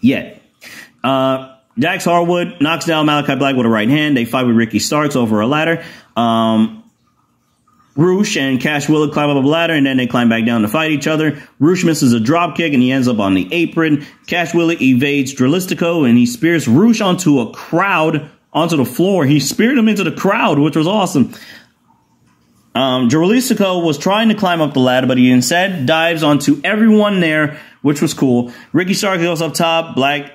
[SPEAKER 2] yet. Dax Harwood knocks down Malakai Black with a right hand. They fight with Ricky Starks over a ladder. Roosh and Cash Wheeler climb up a ladder, and then they climb back down to fight each other. Roosh misses a drop kick, and he ends up on the apron. Cash Wheeler evades Dralistico, and he spears Roosh onto the floor. He speared him into the crowd, which was awesome. Dralistico was trying to climb up the ladder, but he instead dives onto everyone there, which was cool. Ricky Starks goes up top. Black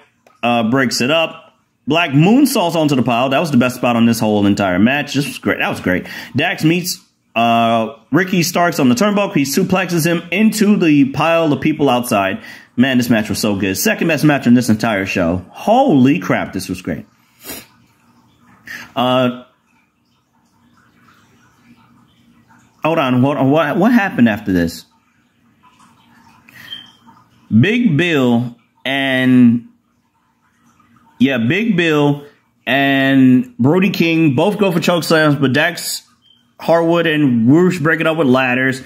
[SPEAKER 2] breaks it up. Black moonsaults onto the pile. That was the best spot on this whole entire match. This was great. That was great. Dax meets Ricky Starks on the turnbuckle. He suplexes him into the pile of people outside. Man, this match was so good. Second best match on this entire show. Holy crap, this was great. Hold on, what happened after this? Big Bill and Brody King both go for choke slams, but Dax Harwood and Roosh break it up with ladders.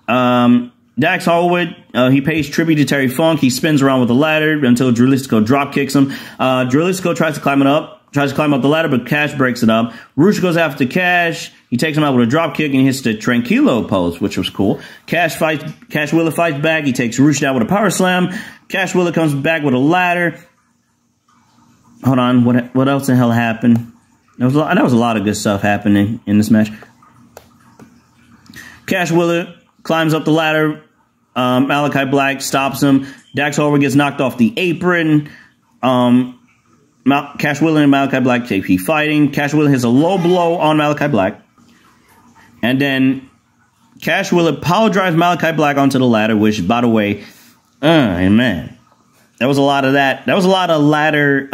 [SPEAKER 2] Dax Harwood, he pays tribute to Terry Funk. He spins around with the ladder until Dralistico drop kicks him. Dralistico tries to climb up the ladder, but Cash breaks it up. Roosh goes after Cash. He takes him out with a drop kick and hits the Tranquilo pose, which was cool. Cash Wheeler fights back. He takes Roosh down with a power slam. Cash Wheeler comes back with a ladder. Hold on, what else the hell happened? There was a lot of good stuff happening in this match. Cash Wheeler climbs up the ladder. Malakai Black stops him. Dax Harwood gets knocked off the apron. Cash Wheeler and Malakai Black keep fighting. Cash Wheeler hits a low blow on Malakai Black. And then Cash Wheeler power drives Malakai Black onto the ladder, which, by the way, man, there was a lot of that. There was a lot of ladder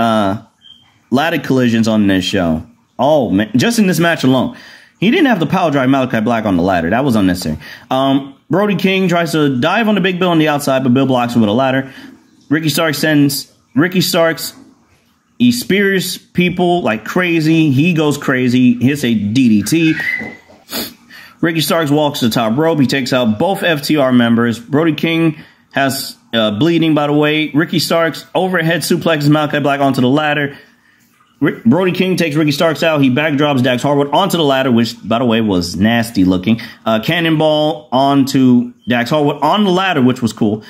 [SPEAKER 2] collisions on this show. Oh, man, just in this match alone. He didn't have to power drive Malakai Black on the ladder. That was unnecessary. Brody King tries to dive on the Big Bill on the outside, but Bill blocks him with a ladder. Ricky Starks, he spears people like crazy. He goes crazy, hits a DDT. Ricky Starks walks the top rope. He takes out both FTR members. Brody King has bleeding, by the way. Ricky Starks overhead suplexes Malakai Black onto the ladder. Brody King takes Ricky Starks out. He backdrops Dax Harwood onto the ladder, which, by the way, was nasty looking. Cannonball onto Dax Harwood on the ladder, which was cool.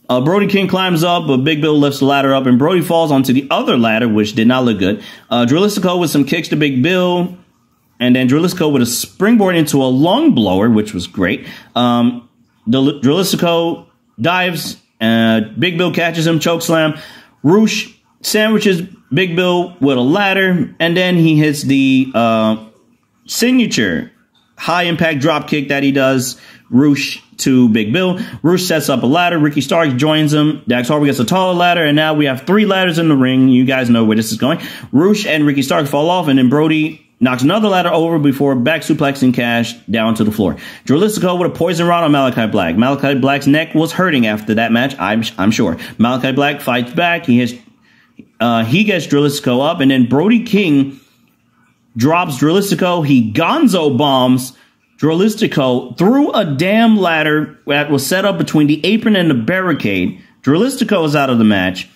[SPEAKER 2] Brody King climbs up, but Big Bill lifts the ladder up, and Brody falls onto the other ladder, which did not look good. Dralistico with some kicks to Big Bill, and then Dralistico with a springboard into a lung blower, which was great. Dralistico dives, Big Bill catches him, chokeslam. Roosh sandwiches Big Bill with a ladder, and then he hits the signature high-impact drop kick that he does, Roosh to Big Bill. Roosh sets up a ladder. Ricky Starks joins him. Dax Harwood gets a taller ladder, and now we have 3 ladders in the ring. You guys know where this is going. Roosh and Ricky Starks fall off, and then Brody knocks another ladder over before back suplexing Cash down to the floor. Dralistico with a poison rod on Malakai Black. Malakai Black's neck was hurting after that match, I'm sure. Malakai Black fights back. He gets Dralistico up, and then Brody King drops Dralistico. He gonzo bombs Dralistico through a damn ladder that was set up between the apron and the barricade. Dralistico is out of the match.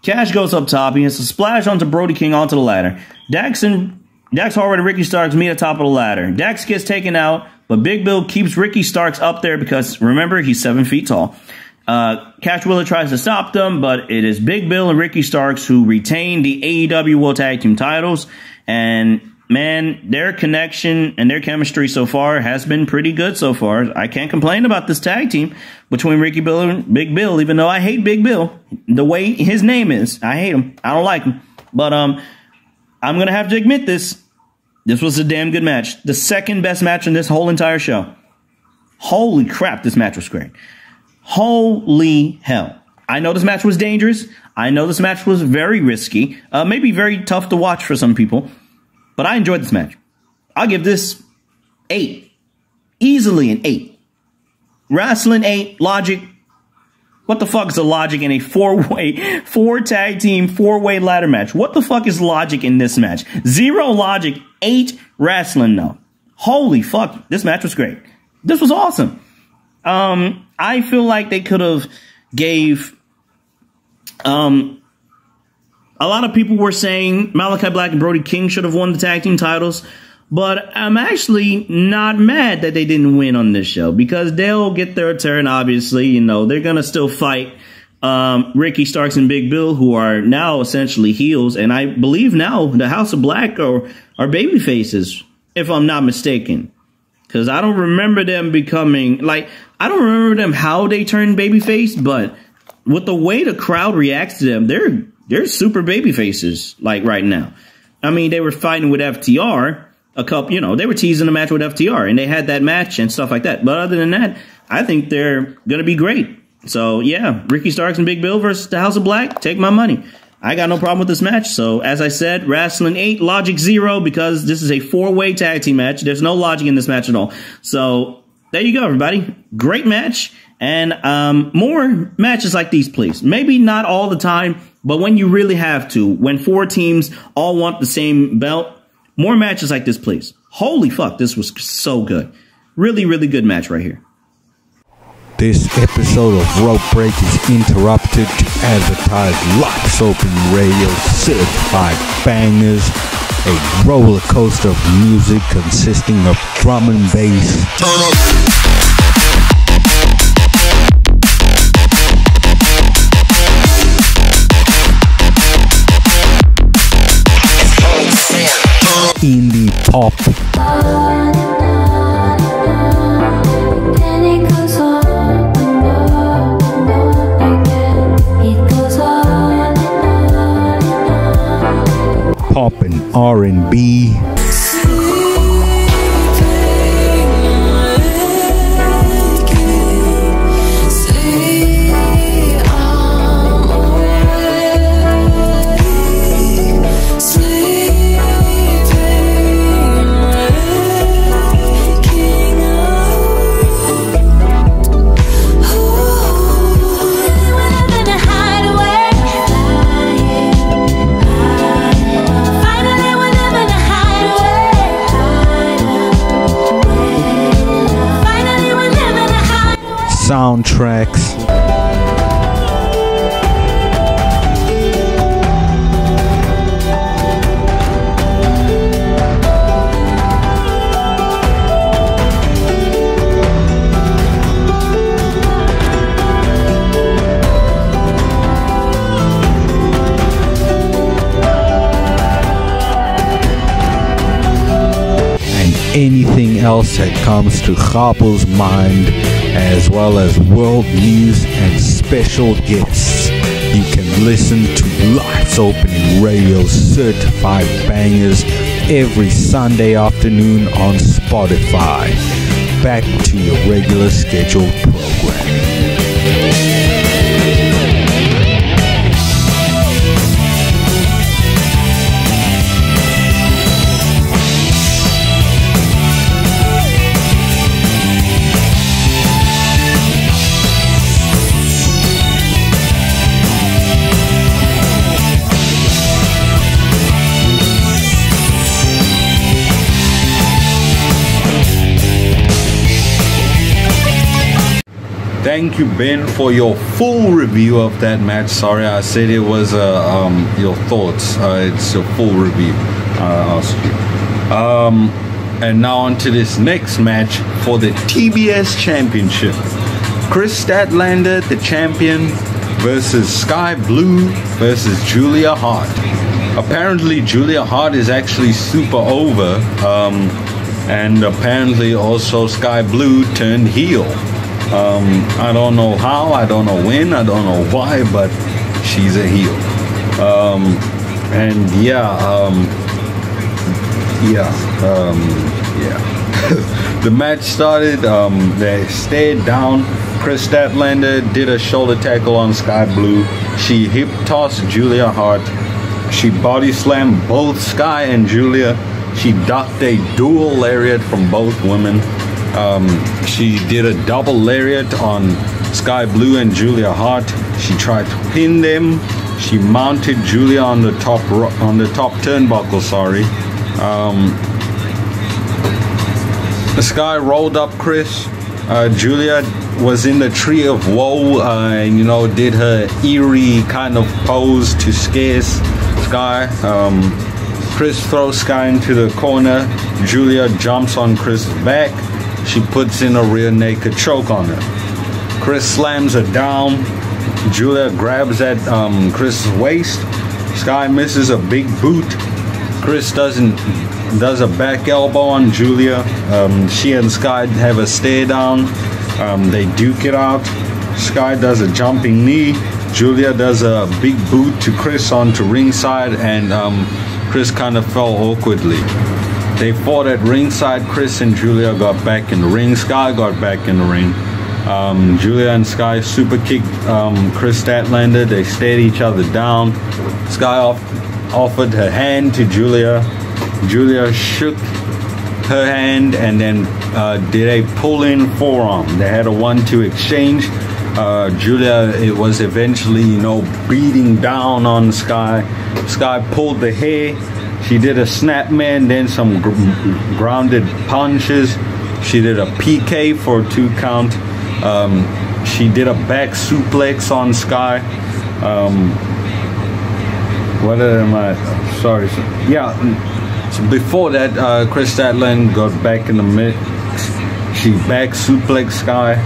[SPEAKER 2] Cash goes up top. He has a splash onto Brody King onto the ladder. Dax Harwood and Ricky Starks meet at the top of the ladder. Dax gets taken out But Big Bill keeps Ricky Starks up there because, remember, he's 7 feet tall. Cash Wheeler tries to stop them, but it is Big Bill and Ricky Starks who retain the AEW World Tag Team titles. And, man, their connection and their chemistry so far has been pretty good so far. I can't complain about this tag team between Ricky Bill and Big Bill, even though I hate Big Bill. The way his name is, I hate him. I don't like him. But I'm going to have to admit this. This was a damn good match. The second best match in this whole entire show. Holy crap, this match was great. Holy hell. I know this match was dangerous. I know this match was very risky. Maybe very tough to watch for some people. But I enjoyed this match. I'll give this 8. Easily an 8. Wrestling 8. Logic. What the fuck is the logic in a 4-way, 4-tag team, 4-way ladder match? What the fuck is logic in this match? 0 logic, 8 wrestling though. Holy fuck, this match was great. This was awesome. I feel like they could have gave, a lot of people were saying Malakai Black and Brody King should have won the tag team titles. But I'm actually not mad that they didn't win on this show because they'll get their turn, obviously. You know, they're going to still fight Ricky Starks and Big Bill, who are now essentially heels. And I believe now the House of Black are baby faces, if I'm not mistaken. Because I don't remember them becoming, like, I don't remember them how they turned babyface, but with the way the crowd reacts to them, they're super baby faces, like, right now. I mean, they were fighting with FTR. A couple, you know, they were teasing a match with FTR and they had that match and stuff like that. But other than that, I think they're going to be great. So, yeah, Ricky Starks and Big Bill versus the House of Black. Take my money. I got no problem with this match. So, as I said, wrestling 8, logic 0, because this is a 4-way tag team match. There's no logic in this match at all. So, there you go, everybody. Great match. And more matches like these, please. Maybe not all the time, but when you really have to. When 4 teams all want the same belt. More matches like this, please. Holy fuck, this was so good. Really, really good match right here.
[SPEAKER 5] This episode of Rope Break is interrupted to advertise Life's Open Radio certified bangers, a roller coaster of music consisting of drum and bass. Turn up. Indie pop, pop and R&B, soundtracks, and anything else that comes to Kgabo's mind, as well as world news and special guests. You can listen to Life's Opening Radio certified bangers every Sunday afternoon on Spotify. Back to your regular scheduled programming. Thank you, Ben, for your full review of that match. Sorry, I said it was your thoughts. It's your full review. I asked you. And now on to this next match for the TBS Championship. Kris Statlander, the champion, versus Skye Blue versus Julia Hart. Apparently Julia Hart is actually super over, and apparently also Skye Blue turned heel. I don't know how, I don't know when, I don't know why, but she's a heel. And the match started. They stayed down. Kris Statlander did a shoulder tackle on Skye Blue. She hip tossed Julia Hart. She body slammed both Skye and Julia. She ducked a dual lariat from both women. She did a double lariat on Skye Blue and Julia Hart. She tried to pin them. She mounted Julia on the top turnbuckle. Skye rolled up Kris. Julia was in the tree of woe, and did her eerie kind of pose to scare Skye. Kris throws Skye into the corner. Julia jumps on Kris' back. She puts in a rear naked choke on her. Kris slams her down. Julia grabs at Kris' waist. Skye misses a big boot. Kris does a back elbow on Julia. She and Skye have a stare down. They duke it out. Skye does a jumping knee. Julia does a big boot to Kris onto ringside, and Kris kind of fell awkwardly. They fought at ringside. Kris and Julia got back in the ring. Skye got back in the ring. Julia and Skye super kicked Kris Statlander. They stared each other down. Skye offered her hand to Julia. Julia shook her hand and then did a pull-in forearm. They had a 1-2 exchange. Julia, it was eventually, beating down on Skye. Skye pulled the hair. She did a snap man, then some grounded punches. She did a PK for a 2 count. She did a back suplex on Skye. So before that, Kris Statlander got back in the mix. She back suplexed Skye.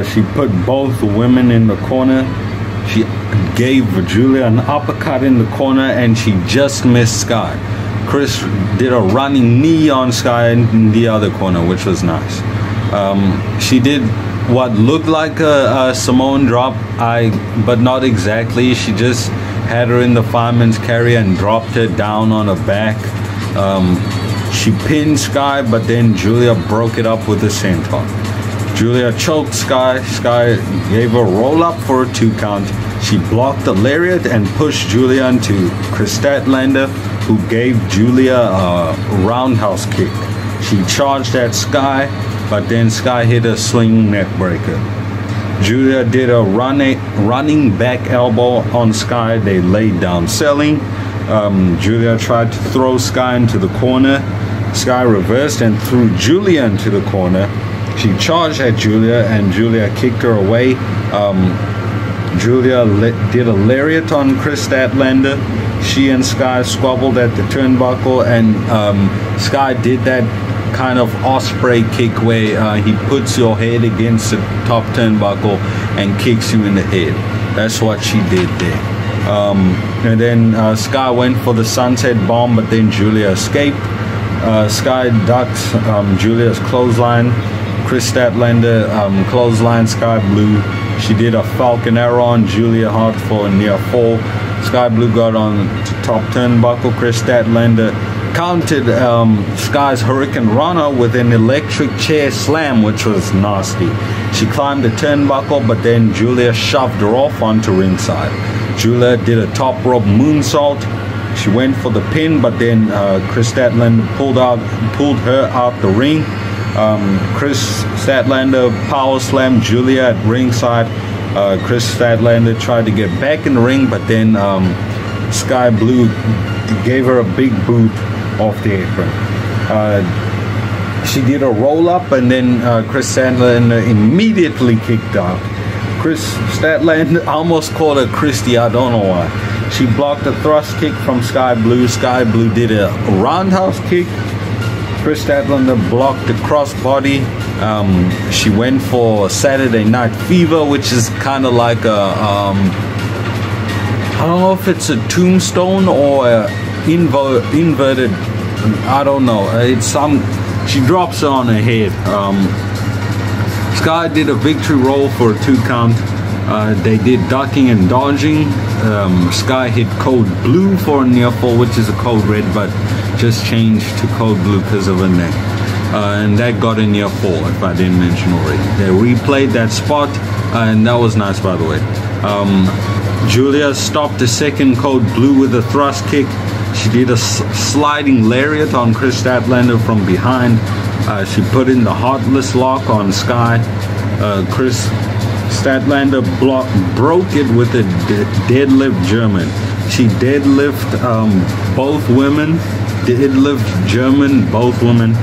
[SPEAKER 5] She put both women in the corner. She gave Julia an uppercut in the corner, and she just missed Skye. Kris did a running knee on Skye in the other corner, which was nice. She did what looked like a Samoan drop, but not exactly. She just had her in the fireman's carry and dropped her down on her back. She pinned Skye, but then Julia broke it up with a senton. Julia choked Skye. Skye gave a roll up for a 2 count. She blocked the lariat and pushed Julia into Kris Statlander, who gave Julia a roundhouse kick. She charged at Skye, but then Skye hit a swinging neck breaker. Julia did a running back elbow on Skye. They laid down selling. Julia tried to throw Skye into the corner. Skye reversed and threw Julia into the corner. She charged at Julia, and Julia kicked her away. Julia did a lariat on Kris Statlander. She and Skye squabbled at the turnbuckle, and Skye did that kind of osprey kick where he puts your head against the top turnbuckle and kicks you in the head. That's what she did there. And then Skye went for the sunset bomb, but then Julia escaped. Skye ducked Julia's clothesline. Kris Statlander clothesline Skye Blue. She did a Falcon Arrow on Julia Hart for a near fall. Skye Blue got on top turnbuckle. Kris Statlander counted Skye's Hurricane Runner with an electric chair slam, which was nasty. She climbed the turnbuckle, but then Julia shoved her off onto ringside. Julia did a top rope moonsault. She went for the pin, but then Kris Statlander pulled her out the ring. Kris Statlander power slammed Julia at ringside. Kris Statlander tried to get back in the ring, but then Skye Blue gave her a big boot off the apron. She did a roll up, and then Kris Statlander immediately kicked out. Kris Statlander almost called her Christy, I don't know why. She blocked a thrust kick from Skye Blue. Skye Blue did a roundhouse kick. Kris Statlander blocked the crossbody. She went for Saturday Night Fever, which is kind of like a, I don't know if it's a tombstone or a inverted, I don't know. It's some, she drops it on her head. Skye did a victory roll for a 2 count. They did ducking and dodging. Skye hit code blue for a near fall, which is a code red, but just changed to code blue because of her neck. And that got a near fall, if I didn't mention already. They replayed that spot, and that was nice, by the way. Julia stopped the second code blue with a thrust kick. She did a sliding lariat on Kris Statlander from behind. She put in the Heartless Lock on Skye. Kris Statlander broke it with a deadlift German. She deadlift both women, deadlift German both women,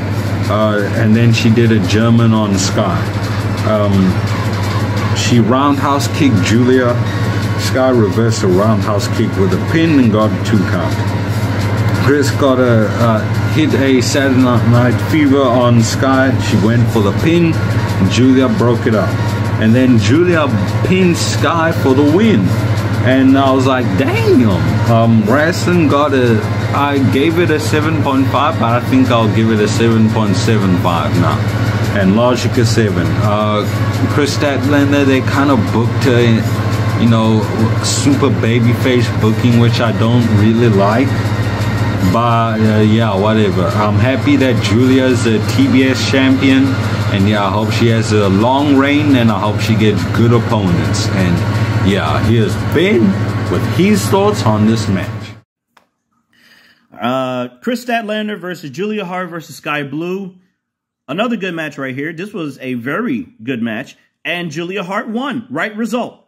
[SPEAKER 5] and then she did a German on Skye. She roundhouse kicked Julia. Skye reversed a roundhouse kick with a pin and got a 2 count. Kris got hit a Saturday Night Fever on Skye. She went for the pin. Julia broke it up. And then Julia pinned Skye for the win. And I was like, damn. Wrestling got I gave it a 7.5, but I think I'll give it a 7.75 now. And Logic is 7. Kris Statlander, they kind of booked her, you know, super babyface booking, which I don't really like. But yeah, whatever. I'm happy that Julia's a TBS champion, and yeah, I hope she has a long reign, and I hope she gets good opponents. And yeah, here's Ben with his thoughts on this match.
[SPEAKER 2] Kris Statlander versus Julia Hart versus Skye Blue. Another good match right here. This was a very good match, and Julia Hart won. Right result.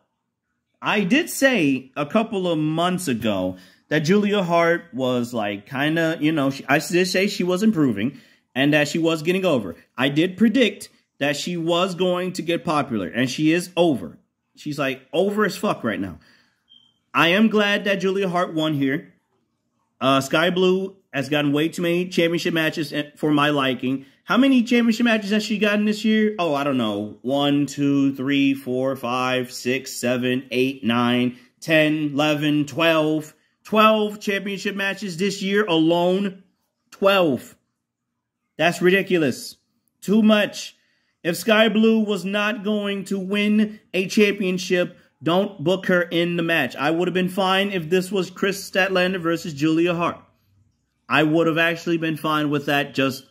[SPEAKER 2] I did say a couple of months ago that Julia Hart was like kind of, you know, I did say she was improving and that she was getting over. I did predict that she was going to get popular, and she is over. She's like over as fuck right now. I am glad that Julia Hart won here. Skye Blue has gotten way too many championship matches for my liking. How many championship matches has she gotten this year? Oh, I don't know. 1, 2, 3, 4, 5, 6, 7, 8, 9, 10, 11, 12. 12 championship matches this year alone. 12. That's ridiculous. Too much. If Skye Blue was not going to win a championship, don't book her in the match. I would have been fine if this was Kris Statlander versus Julia Hart. I would have actually been fine with that just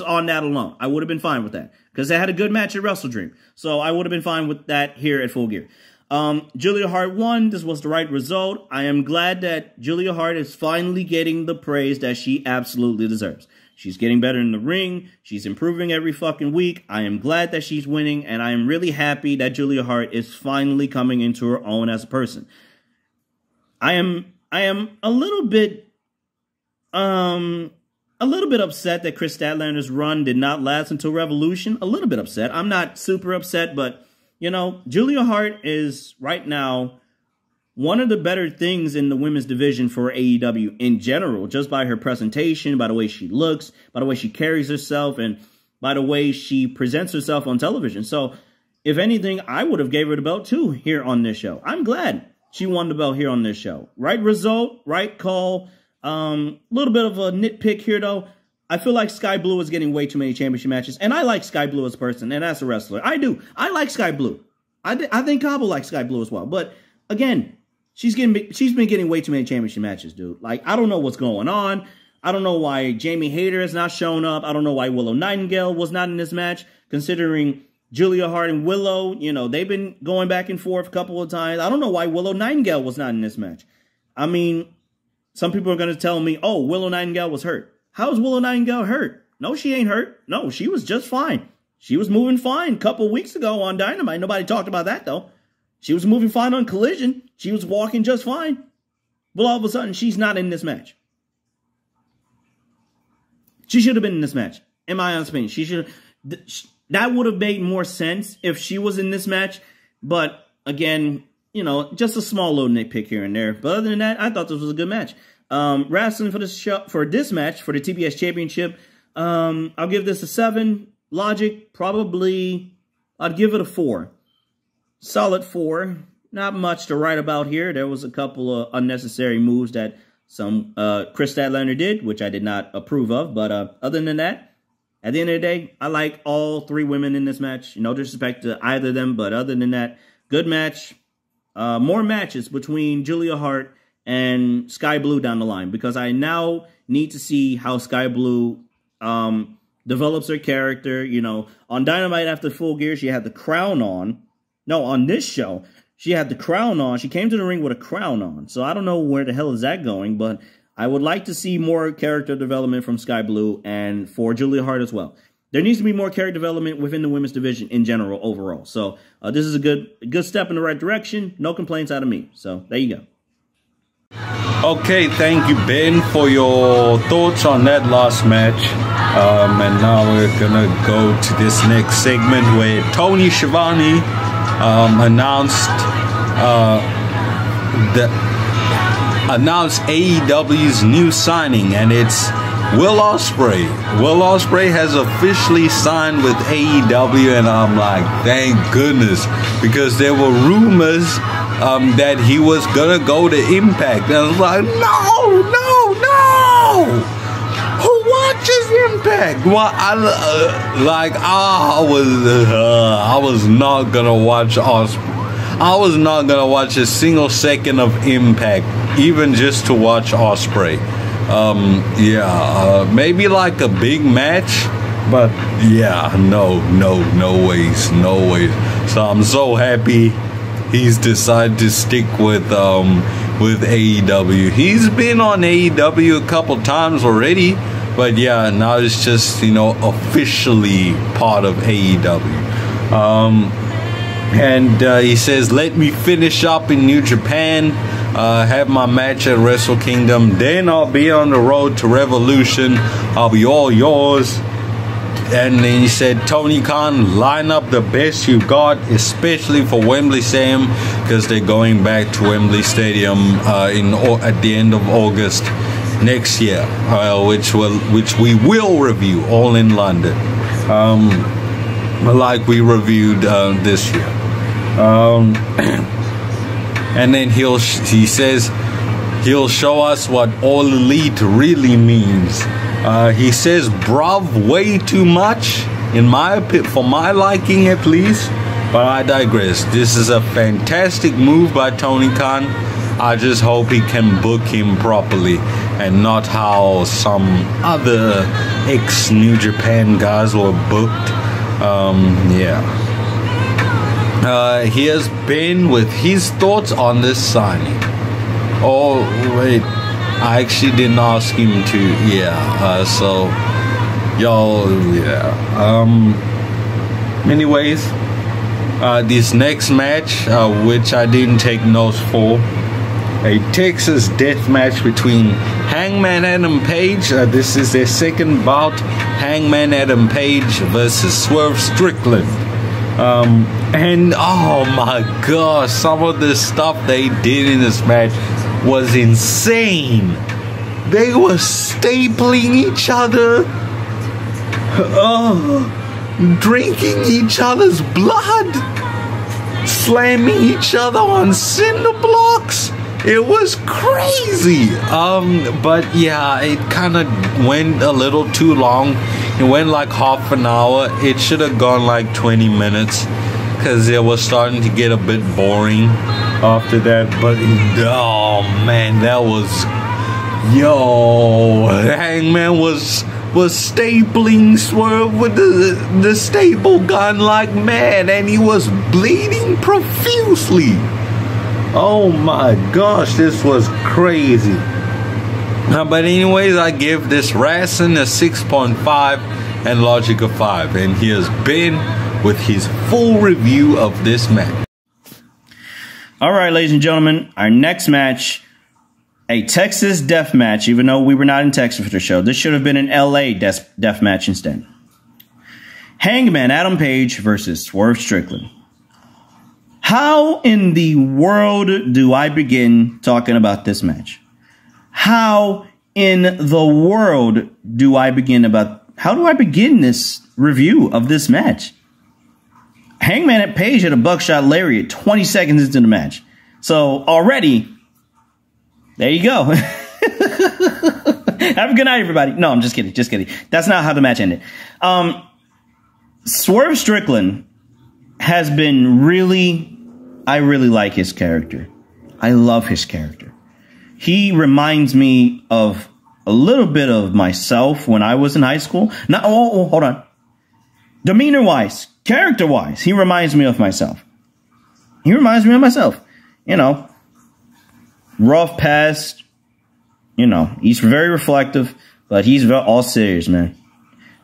[SPEAKER 2] on that alone. I would have been fine with that because they had a good match at Wrestle Dream. So I would have been fine with that here at Full Gear. Julia Hart won. This was the right result. I am glad that Julia Hart is finally getting the praise that she absolutely deserves. She's getting better in the ring. She's improving every fucking week. I am glad that she's winning, and I am really happy that Julia Hart is finally coming into her own as a person. I am a little bit upset that Kris Statlander's run did not last until Revolution. A little bit upset. I'm not super upset, but you know, Julia Hart is right now one of the better things in the women's division for AEW in general, just by her presentation, by the way she looks, by the way she carries herself, and by the way she presents herself on television. So, if anything, I would have gave her the belt too here on this show. I'm glad she won the belt here on this show. Right result, right call. Little bit of a nitpick here though. I feel like Skye Blue is getting way too many championship matches, and I like Skye Blue as a person and as a wrestler. I do. I like Skye Blue. I think Kgabo likes Skye Blue as well. But again, she's been getting way too many championship matches, dude. Like, I don't know what's going on. I don't know why Jamie Hayter has not shown up. I don't know why Willow Nightingale was not in this match, considering Julia Hart and Willow, you know, they've been going back and forth a couple of times. I don't know why Willow Nightingale was not in this match. I mean, some people are going to tell me, oh, Willow Nightingale was hurt. How is Willow Nightingale hurt? No, she ain't hurt. No, she was just fine. She was moving fine a couple weeks ago on Dynamite. Nobody talked about that, though. She was moving fine on Collision. She was walking just fine. But all of a sudden, she's not in this match. She should have been in this match, in my honest opinion. She should. That would have made more sense if she was in this match. But, again, you know, just a small little nitpick here and there. But other than that, I thought this was a good match. Wrestling for this show, for this match, for the TBS Championship, I'll give this a 7. Logic, probably, I'd give it a 4. Solid 4. Not much to write about here. There was a couple of unnecessary moves that some Kris Statlander did, which I did not approve of. But other than that, at the end of the day, I like all 3 women in this match. No disrespect to either of them, but other than that, good match. More matches between Julia Hart and Skye Blue down the line, because I now need to see how Skye Blue develops her character. You know, on Dynamite after Full Gear, she had the crown on. No, on this show, she had the crown on. She came to the ring with a crown on. So I don't know where the hell is that going, but I would like to see more character development from Skye Blue and for Julia Hart as well. There needs to be more character development within the women's division in general overall. So this is a good step in the right direction. No complaints out of me. So there you go.
[SPEAKER 5] Okay, thank you, Ben, for your thoughts on that last match. And now we're gonna go to this next segment where Tony Schiavone announced AEW's new signing, and it's Will Ospreay. Will Ospreay has officially signed with AEW, and I'm like, thank goodness, because there were rumors that he was gonna go to Impact, and I was like, no, who watches Impact? Well, I was not gonna watch Ospreay. I was not gonna watch a single second of Impact, even just to watch Ospreay. Maybe like a big match, but yeah, no ways. So I'm so happy he's decided to stick with AEW. He's been on AEW a couple times already, but yeah, now it's just, you know, officially part of AEW. And he says, let me finish up in New Japan, have my match at Wrestle Kingdom, then I'll be on the road to Revolution. I'll be all yours. And then he said, Tony Khan, line up the best you got, especially for Wembley Stadium, because they're going back to Wembley Stadium at the end of August next year, which we will review all in London, like we reviewed this year. And then he says he'll show us what All Elite really means. He says bruv way too much, for my liking at least, but I digress. This is a fantastic move by Tony Khan. I just hope he can book him properly and not how some other ex-New Japan guys were booked. Here's Ben with his thoughts on this signing. Oh, wait. I actually didn't ask him to. Anyways, this next match, which I didn't take notes for, a Texas death match between Hangman Adam Page. This is their second bout. Hangman Adam Page versus Swerve Strickland. And oh my gosh, some of the stuff they did in this match was insane. They were stapling each other, drinking each other's blood, slamming each other on cinder blocks. It was crazy. But yeah, it kind of went a little too long. It went like half an hour. It should have gone like 20 minutes, because it was starting to get a bit boring after that. But oh man, that was, Hangman was stapling Swerve with the staple gun like mad, and he was bleeding profusely. Oh my gosh, this was crazy. But anyways, I give this Rassen a 6.5 and Logic a 5. And here's Ben with his full review of this match.
[SPEAKER 2] All right, ladies and gentlemen, our next match, a Texas death match, even though we were not in Texas for the show. This should have been an LA death match instead. Hangman Adam Page versus Swerve Strickland. How in the world do I begin talking about this match? How in the world do I begin
[SPEAKER 6] how do I begin this review of this match? Hangman Page had a buckshot lariat 20 seconds into the match. So already, there you go. Have a good night, everybody. No, I'm just kidding. Just kidding. That's not how the match ended. Swerve Strickland has been I really like his character. I love his character. He reminds me of a little bit of myself when I was in high school. Hold on. Demeanor-wise, character-wise, he reminds me of myself. He reminds me of myself. You know, rough past. You know, he's very reflective, but he's all serious, man.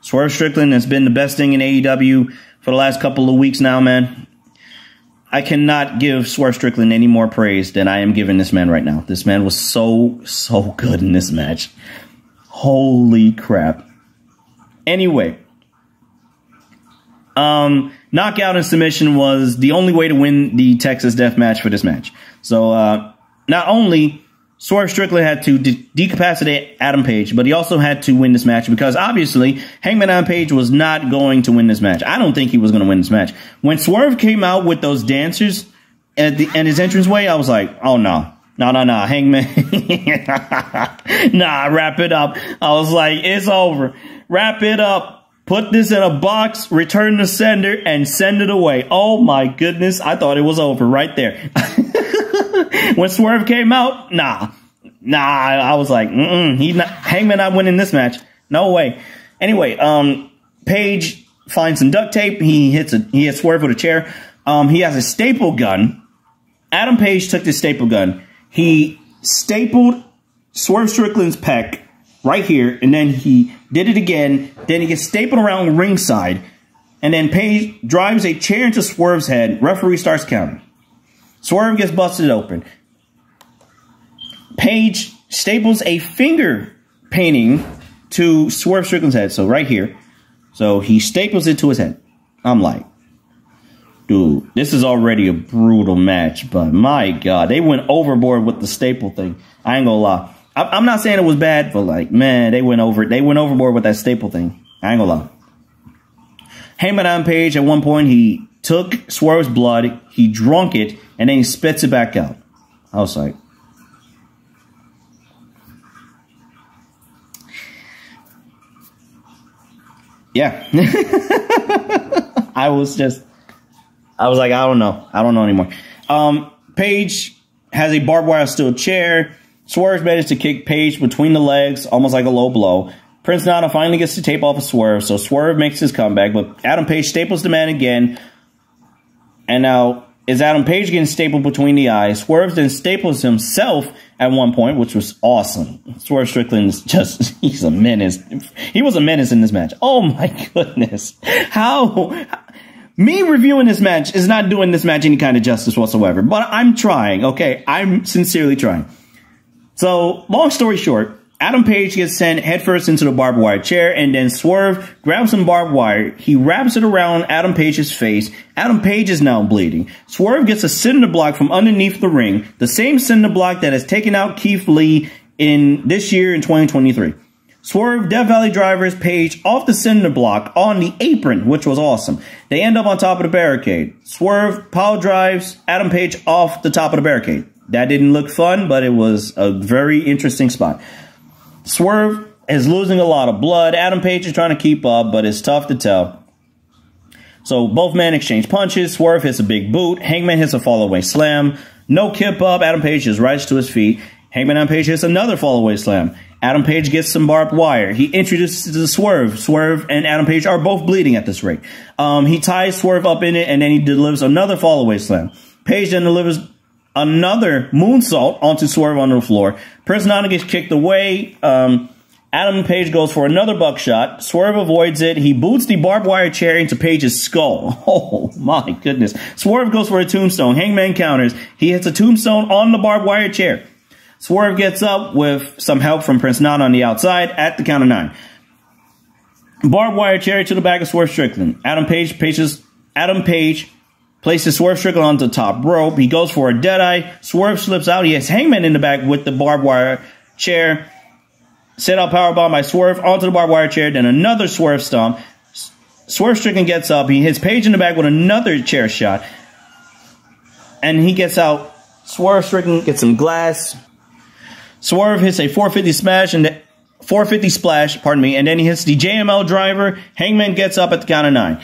[SPEAKER 6] Swerve Strickland has been the best thing in AEW for the last couple of weeks now, man. I cannot give Swerve Strickland any more praise than I am giving this man right now. This man was so good in this match. Holy crap. Anyway, knockout and submission was the only way to win the Texas Death Match for this match. So, not only Swerve Strickland had to decapacitate Adam Page, but he also had to win this match because obviously Hangman Adam Page was not going to win this match. I don't think he was going to win this match. When Swerve came out with those dancers at his entranceway, I was like, oh no. No, Hangman. Nah, wrap it up. I was like, it's over. Wrap it up. Put this in a box, return the sender, and send it away. Oh my goodness. I thought it was over right there. When Swerve came out, nah, I was like, Hangman not winning this match. No way. Anyway, Page finds some duct tape. He hits Swerve with a chair. He has a staple gun. Adam Page took this staple gun. He stapled Swerve Strickland's pec right here, and then he did it again. Then he gets stapled around ringside, and then Page drives a chair into Swerve's head. Referee starts counting. Swerve gets busted open. Page staples a finger painting to Swerve Strickland's head. So right here. So he staples it to his head. I'm like, dude, this is already a brutal match. But my God, they went overboard with the staple thing. I ain't gonna lie. I'm not saying it was bad, but like, man, they went overboard with that staple thing. I ain't gonna lie. Hangman Adam Page, at one point, he took Swerve's blood, he drunk it, and then he spits it back out. I was like, yeah. I was like, I don't know anymore. Page has a barbed wire steel chair. Swerve managed to kick Page between the legs, almost like a low blow. Prince Nana finally gets the tape off of Swerve, so Swerve makes his comeback, but Adam Page staples the man again. And now, is Adam Page getting stapled between the eyes? Swerve then staples himself at one point, which was awesome. Swerve Strickland is just, he's a menace. He was a menace in this match. Oh my goodness. How? Me reviewing this match is not doing this match any kind of justice whatsoever. But I'm trying, okay? I'm sincerely trying. So, long story short, Adam Page gets sent headfirst into the barbed wire chair, and then Swerve grabs some barbed wire. He wraps it around Adam Page's face. Adam Page is now bleeding. Swerve gets a cinder block from underneath the ring, the same cinder block that has taken out Keith Lee in this year in 2023. Swerve Death Valley drivers Page off the cinder block on the apron, which was awesome. They end up on top of the barricade. Swerve pile drives Adam Page off the top of the barricade. That didn't look fun, but it was a very interesting spot. Swerve is losing a lot of blood. Adam Page is trying to keep up, but it's tough to tell. So both men exchange punches. Swerve hits a big boot. Hangman hits a fall-away slam. No kip up. Adam Page just rises to his feet. Hangman Adam Page hits another fall-away slam. Adam Page gets some barbed wire. He introduces the Swerve. Swerve and Adam Page are both bleeding at this rate. He ties Swerve up in it, and then he delivers another fall-away slam. Page then delivers another moonsault onto Swerve on the floor. Prince Nana gets kicked away. Adam Page goes for another buckshot. Swerve avoids it. He boots the barbed wire chair into Page's skull. Oh, my goodness. Swerve goes for a tombstone. Hangman counters. He hits a tombstone on the barbed wire chair. Swerve gets up with some help from Prince Nana on the outside at the count of 9. Barbed wire chair to the back of Swerve Strickland. Adam Page places Swerve Strickland on the top rope. He goes for a deadeye. Swerve slips out. He has Hangman in the back with the barbed wire chair. set up powerbomb by Swerve onto the barbed wire chair, then another Swerve stomp. Swerve Strickland gets up. He hits Page in the back with another chair shot. And he gets out. Swerve Strickland gets some glass. Swerve hits a 450 smash and 450 splash, pardon me, and then he hits the JML driver. Hangman gets up at the count of 9.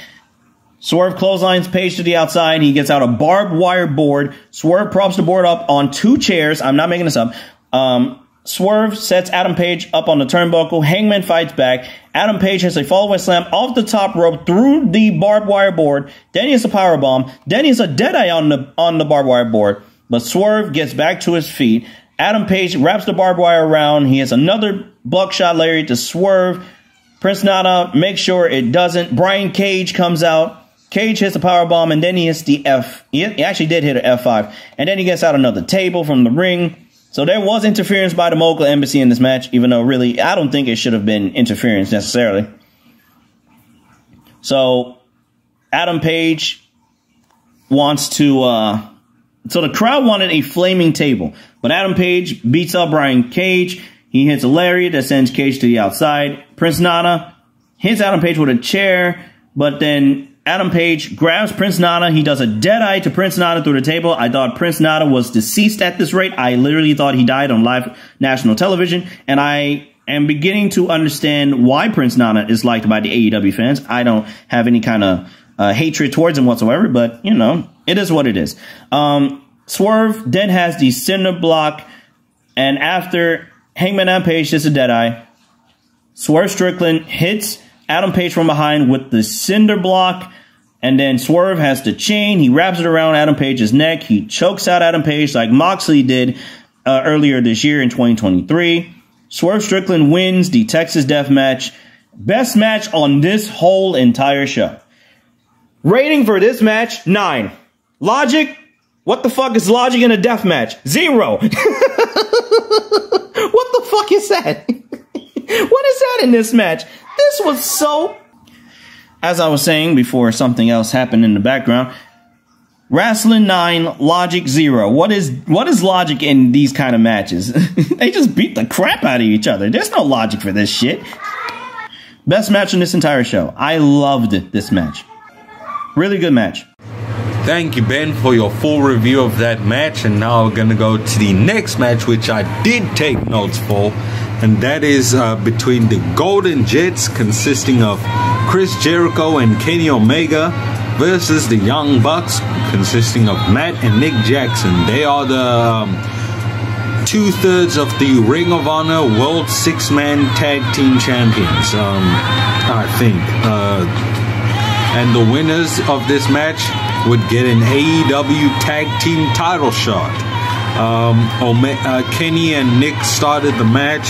[SPEAKER 6] Swerve clotheslines Page to the outside. He gets out a barbed wire board. Swerve props the board up on 2 chairs. I'm not making this up. Swerve sets Adam Page up on the turnbuckle. Hangman fights back. Adam Page has a follow-away slam off the top rope through the barbed wire board. Then he has a powerbomb. Then he has a deadeye on the barbed wire board. But Swerve gets back to his feet. Adam Page wraps the barbed wire around. He has another buckshot lariat to Swerve. Prince Nana makes sure it doesn't. Brian Cage comes out. Cage hits the powerbomb, and then he hits the F. He actually did hit an F5. And then he gets out another table from the ring. So there was interference by the Mogul Embassy in this match, even though really I don't think it should have been interference necessarily. So Adam Page wants to... So the crowd wanted a flaming table. But Adam Page beats up Brian Cage. He hits a lariat that sends Cage to the outside. Prince Nana hits Adam Page with a chair. But then Adam Page grabs Prince Nana. He does a deadeye to Prince Nana through the table. I thought Prince Nana was deceased at this rate. I literally thought he died on live national television. And I am beginning to understand why Prince Nana is liked by the AEW fans. I don't have any kind of hatred towards him whatsoever. But, you know, it is what it is. Swerve then has the cinder block. And after Hangman and Page hits a deadeye, Swerve Strickland hits Adam Page from behind with the cinder block, and then Swerve has the chain. He wraps it around Adam Page's neck. He chokes out Adam Page like Moxley did earlier this year in 2023. Swerve Strickland wins the Texas Death Match. Best match on this whole entire show. Rating for this match, 9. Logic, what the fuck is logic in a death match? 0. What the fuck is that? What is that in this match? This was so... As I was saying before something else happened in the background, wrestling 9, logic 0. What is logic in these kind of matches? They just beat the crap out of each other. There's no logic for this shit. Best match in this entire show. I loved it, this match. Really good match.
[SPEAKER 5] Thank you, Ben, for your full review of that match. And now we're going to go to the next match, which I did take notes for. And that is between the Golden Jets, consisting of Chris Jericho and Kenny Omega, versus the Young Bucks, consisting of Matt and Nick Jackson. They are the 2/3 of the Ring of Honor World 6-Man Tag Team Champions, I think. And the winners of this match would get an AEW Tag Team title shot. Kenny and Nick started the match.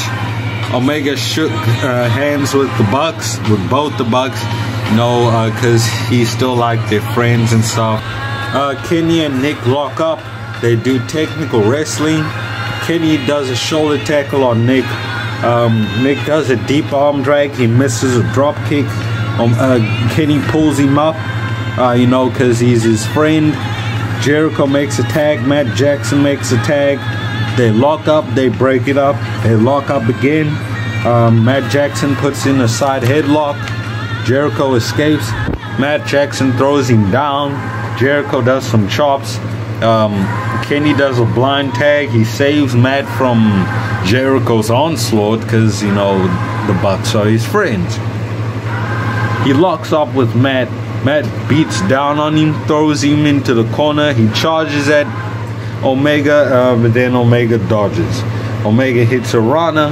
[SPEAKER 5] Omega shook hands with the Bucks, with both the Bucks, because he still liked their friends and stuff. Kenny and Nick lock up. They do technical wrestling. Kenny does a shoulder tackle on Nick. Nick does a deep arm drag. He misses a drop kick. Kenny pulls him up, because he's his friend. Jericho makes a tag. Matt Jackson makes a tag. They lock up. They break it up. They lock up again. Matt Jackson puts in a side headlock. Jericho escapes. Matt Jackson throws him down. Jericho does some chops. Kenny does a blind tag. He saves Matt from Jericho's onslaught because, the Bucks are his friends. He locks up with Matt. Matt beats down on him, throws him into the corner. He charges at Omega, but then Omega dodges. Omega hits a Rana.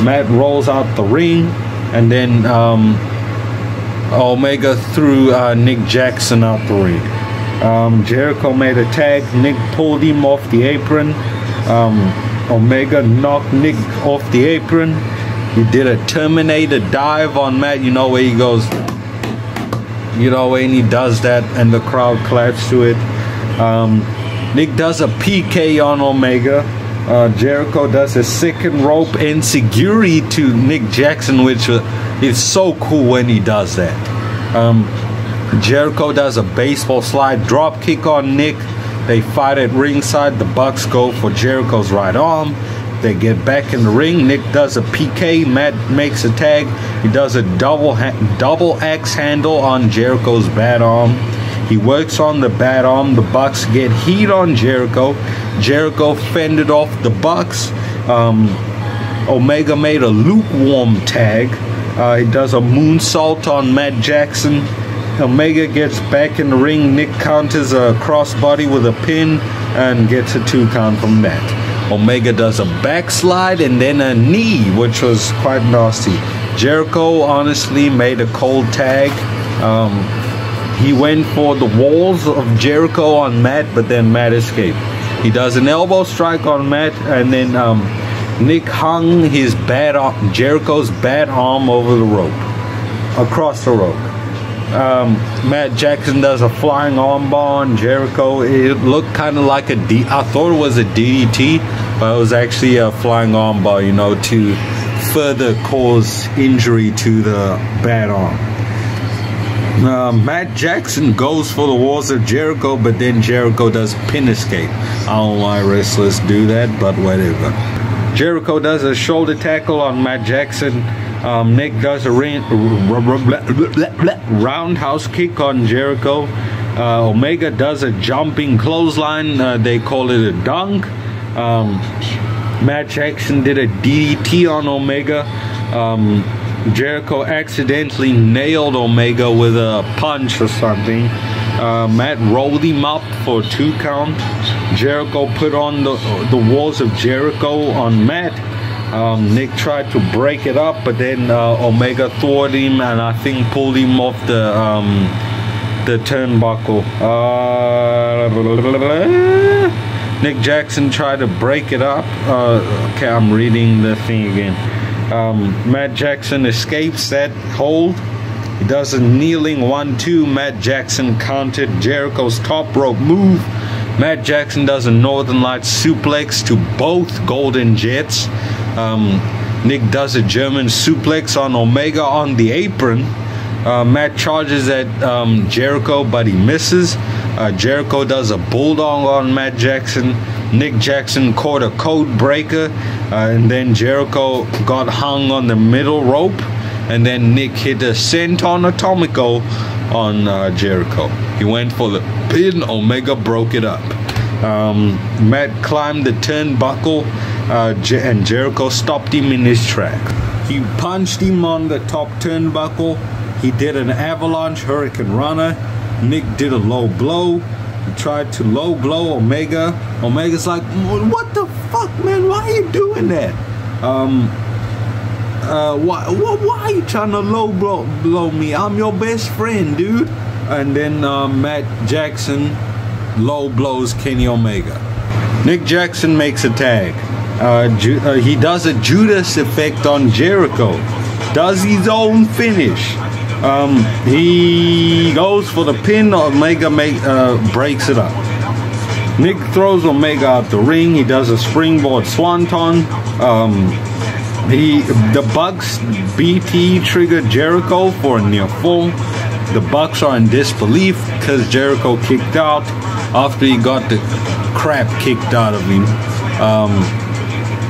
[SPEAKER 5] Matt rolls out the ring, and then Omega threw Nick Jackson out the ring. Jericho made a tag. Nick pulled him off the apron. Omega knocked Nick off the apron. He did a Terminator dive on Matt. Where he goes, when he does that and the crowd claps to it. Nick does a PK on Omega. Jericho does a second rope enziguri to Nick Jackson, which is so cool when he does that. Jericho does a baseball slide drop kick on Nick. They fight at ringside. The Bucks go for Jericho's right arm. They get back in the ring. Nick does a PK. Matt makes a tag. He does a double axe handle on Jericho's bad arm. He works on the bad arm. The Bucks get heat on Jericho. Jericho fended off the Bucks. Omega made a lukewarm tag. He does a moonsault on Matt Jackson. Omega gets back in the ring. Nick counters a crossbody with a pin and gets a 2 count from that. Omega does a backslide and then a knee, which was quite nasty. Jericho honestly made a cold tag. He went for the walls of Jericho on Matt, but then Matt escaped. He does an elbow strike on Matt, and then Nick hung his Jericho's bad arm over the rope, across the rope. Matt Jackson does a flying armbar on Jericho. It looked kind of like I thought it was a DDT, but it was actually a flying armbar, you know, to further cause injury to the bad arm. Matt Jackson goes for the walls of Jericho, but then Jericho does pin escape. I don't know why wrestlers do that, but whatever. Jericho does a shoulder tackle on Matt Jackson. Nick does a roundhouse kick on Jericho. Omega does a jumping clothesline. They call it a dunk. Matt Jackson did a DDT on Omega. Jericho accidentally nailed Omega with a punch or something. Matt rolled him up for 2 count. Jericho put on the walls of Jericho on Matt. Nick tried to break it up, but then Omega thwarted him and I think pulled him off the turnbuckle. Nick Jackson tried to break it up. Okay, I'm reading the thing again. Matt Jackson escapes that hold. He does a kneeling 1-2. Matt Jackson countered Jericho's top rope move. Matt Jackson does a Northern Lights suplex to both Golden Jets. Nick does a German suplex on Omega on the apron. Matt charges at Jericho, but he misses. Jericho does a bulldog on Matt Jackson. Nick Jackson caught a code breaker, and then Jericho got hung on the middle rope, and then Nick hit a Senton Atomico on Jericho. He went for the pin. Omega broke it up. Matt climbed the turnbuckle, and Jericho stopped him in his track. He punched him on the top turnbuckle. He did an avalanche hurricane runner. Nick did a low blow. He tried to low blow Omega. Omega's like, what the fuck, man? Why are you doing that? Why are you trying to low blow me? I'm your best friend, dude. And then Matt Jackson low blows Kenny Omega. Nick Jackson makes a tag. He does a Judas effect on Jericho. Does his own finish. He goes for the pin. Omega breaks it up. Nick throws Omega out the ring. He does a springboard swanton. The Bucks BT triggered Jericho for a near fall. The Bucks are in disbelief because Jericho kicked out after he got the crap kicked out of him.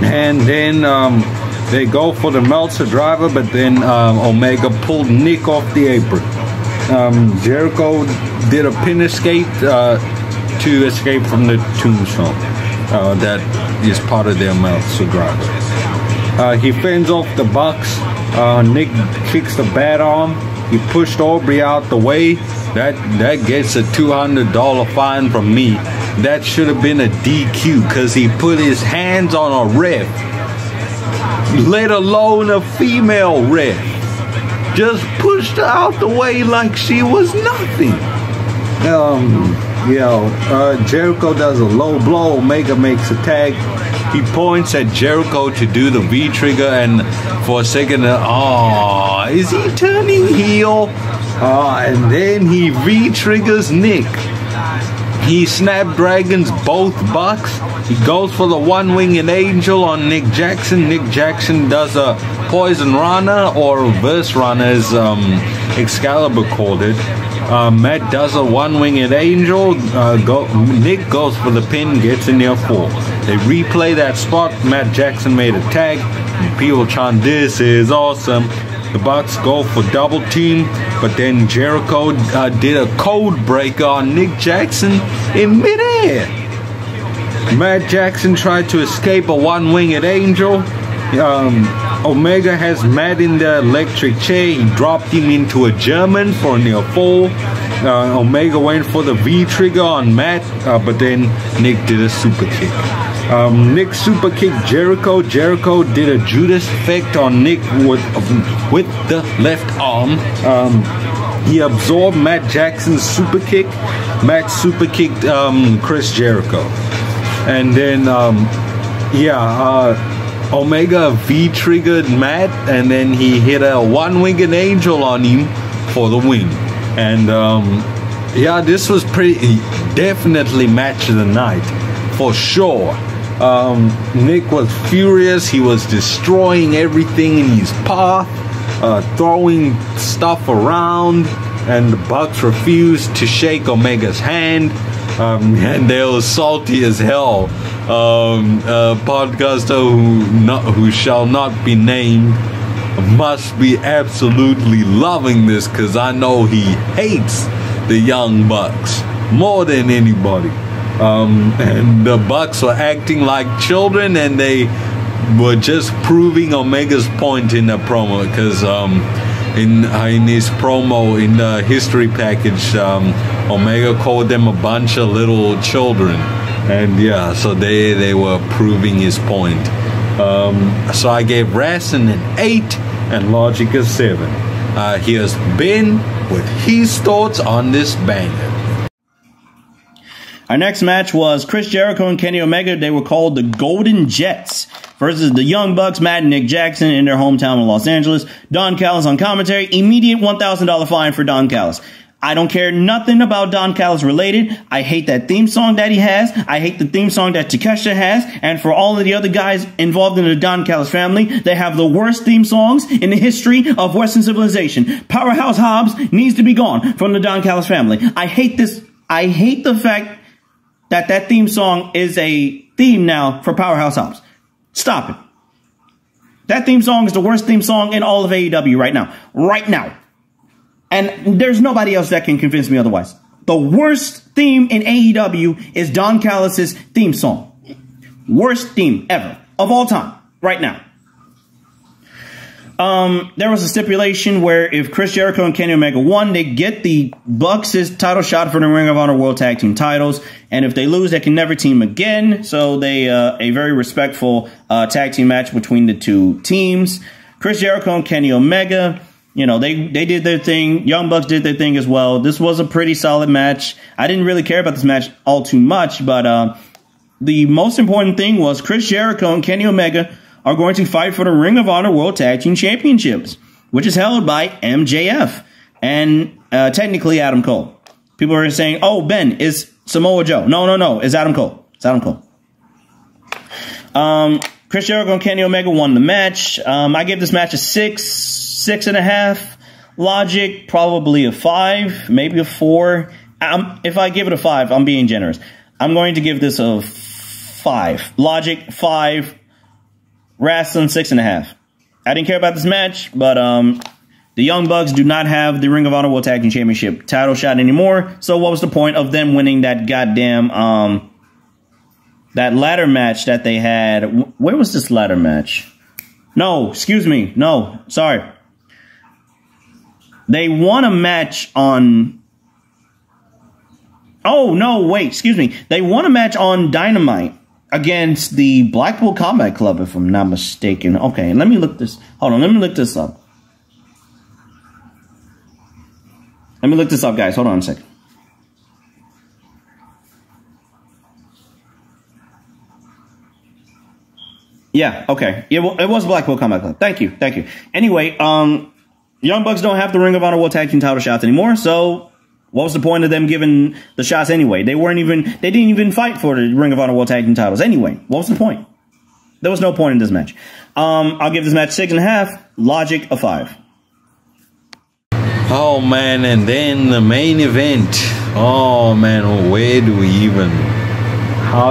[SPEAKER 5] And then they go for the Meltzer driver, but then Omega pulled Nick off the apron. Jericho did a pin escape to escape from the tombstone. That is part of their Meltzer driver. He fends off the Bucks. Nick kicks the bad arm. He pushed Aubrey out the way. That gets a $200 fine from me. That should have been a DQ because he put his hands on a ref, let alone a female ref. Just pushed her out the way like she was nothing. Jericho does a low blow. Omega makes a tag. He points at Jericho to do the V-trigger, and for a second, is he turning heel? And then he V-triggers Nick. He snapdragons both Bucks. He goes for the one-winged angel on Nick Jackson. Nick Jackson does a poison runner, or reverse runner as Excalibur called it. Matt does a one-winged angel. Nick goes for the pin, gets in there 4. They replay that spot. Matt Jackson made a tag. And people chant, "This is awesome." The Bucks go for double team, but then Jericho did a code breaker on Nick Jackson in midair. Matt Jackson tried to escape a one-winged angel. Omega has Matt in the electric chair. He dropped him into a German for a near fall. Omega went for the V-trigger on Matt, but then Nick did a super kick. Nick super kicked Jericho. Jericho did a Judas effect on Nick with the left arm. He absorbed Matt Jackson's super kick. Matt super kicked Chris Jericho. And then, Omega V-triggered Matt, and then he hit a one-winged angel on him for the win. And, this was definitely match of the night, for sure. Nick was furious. He was destroying everything in his path, throwing stuff around, and the Bucks refused to shake Omega's hand. And they were salty as hell. A podcaster who shall not be named must be absolutely loving this, because I know he hates the Young Bucks more than anybody. And the Bucks were acting like children, and they were just proving Omega's point in the promo, because in his promo in the history package, Omega called them a bunch of little children, and so they were proving his point. So I gave Wrestling an 8 and Logic a 7. Here's Ben with his thoughts on this banger.
[SPEAKER 6] Our next match was Chris Jericho and Kenny Omega. They were called the Golden Jets versus the Young Bucks, Matt and Nick Jackson in their hometown of Los Angeles. Don Callis on commentary. Immediate $1,000 fine for Don Callis. I don't care nothing about Don Callis related. I hate that theme song that he has. I hate the theme song that Takeshita has. And for all of the other guys involved in the Don Callis family, they have the worst theme songs in the history of Western civilization. Powerhouse Hobbs needs to be gone from the Don Callis family. I hate this. I hate the fact that theme song is a theme now for Powerhouse Hobbs. Stop it. That theme song is the worst theme song in all of AEW right now. Right now. And there's nobody else that can convince me otherwise. The worst theme in AEW is Don Callis' theme song. Worst theme ever. Of all time. Right now. There was a stipulation where if Chris Jericho and Kenny Omega won, they get the Bucks' title shot for the Ring of Honor World Tag Team titles. And if they lose, they can never team again. So they, a very respectful, tag team match between the two teams. Chris Jericho and Kenny Omega, they did their thing. Young Bucks did their thing as well. This was a pretty solid match. I didn't really care about this match all too much, but, the most important thing was Chris Jericho and Kenny Omega are going to fight for the Ring of Honor World Tag Team Championships, which is held by MJF and technically Adam Cole. People are saying, oh, Ben, is Samoa Joe. No, it's Adam Cole. It's Adam Cole. Chris Jericho and Kenny Omega won the match. I gave this match a 6.5. Logic, probably a 5, maybe a 4. If I give it a 5, I'm being generous. I'm going to give this a 5. Logic, 5. Wrestling, 6.5. I didn't care about this match, but the Young Bucks do not have the Ring of Honor World Tag Team Championship title shot anymore. So what was the point of them winning that goddamn that ladder match that they had? Where was this ladder match? No, excuse me. No, sorry. They won a match on... Oh, no, wait, excuse me. They won a match on Dynamite against the Blackpool Combat Club, if I'm not mistaken. Okay, let me look this. Hold on, let me look this up. Let me look this up, guys. Hold on a second. Yeah, okay. It was Blackpool Combat Club. Thank you. Anyway, Young Bucks don't have the Ring of Honor World Tag Team title shots anymore, so what was the point of them giving the shots anyway? They didn't even fight for the Ring of Honor World Tag Team titles anyway. What was the point? There was no point in this match. I'll give this match 6.5. Logic, a 5.
[SPEAKER 5] Oh man, and then the main event. Oh man, how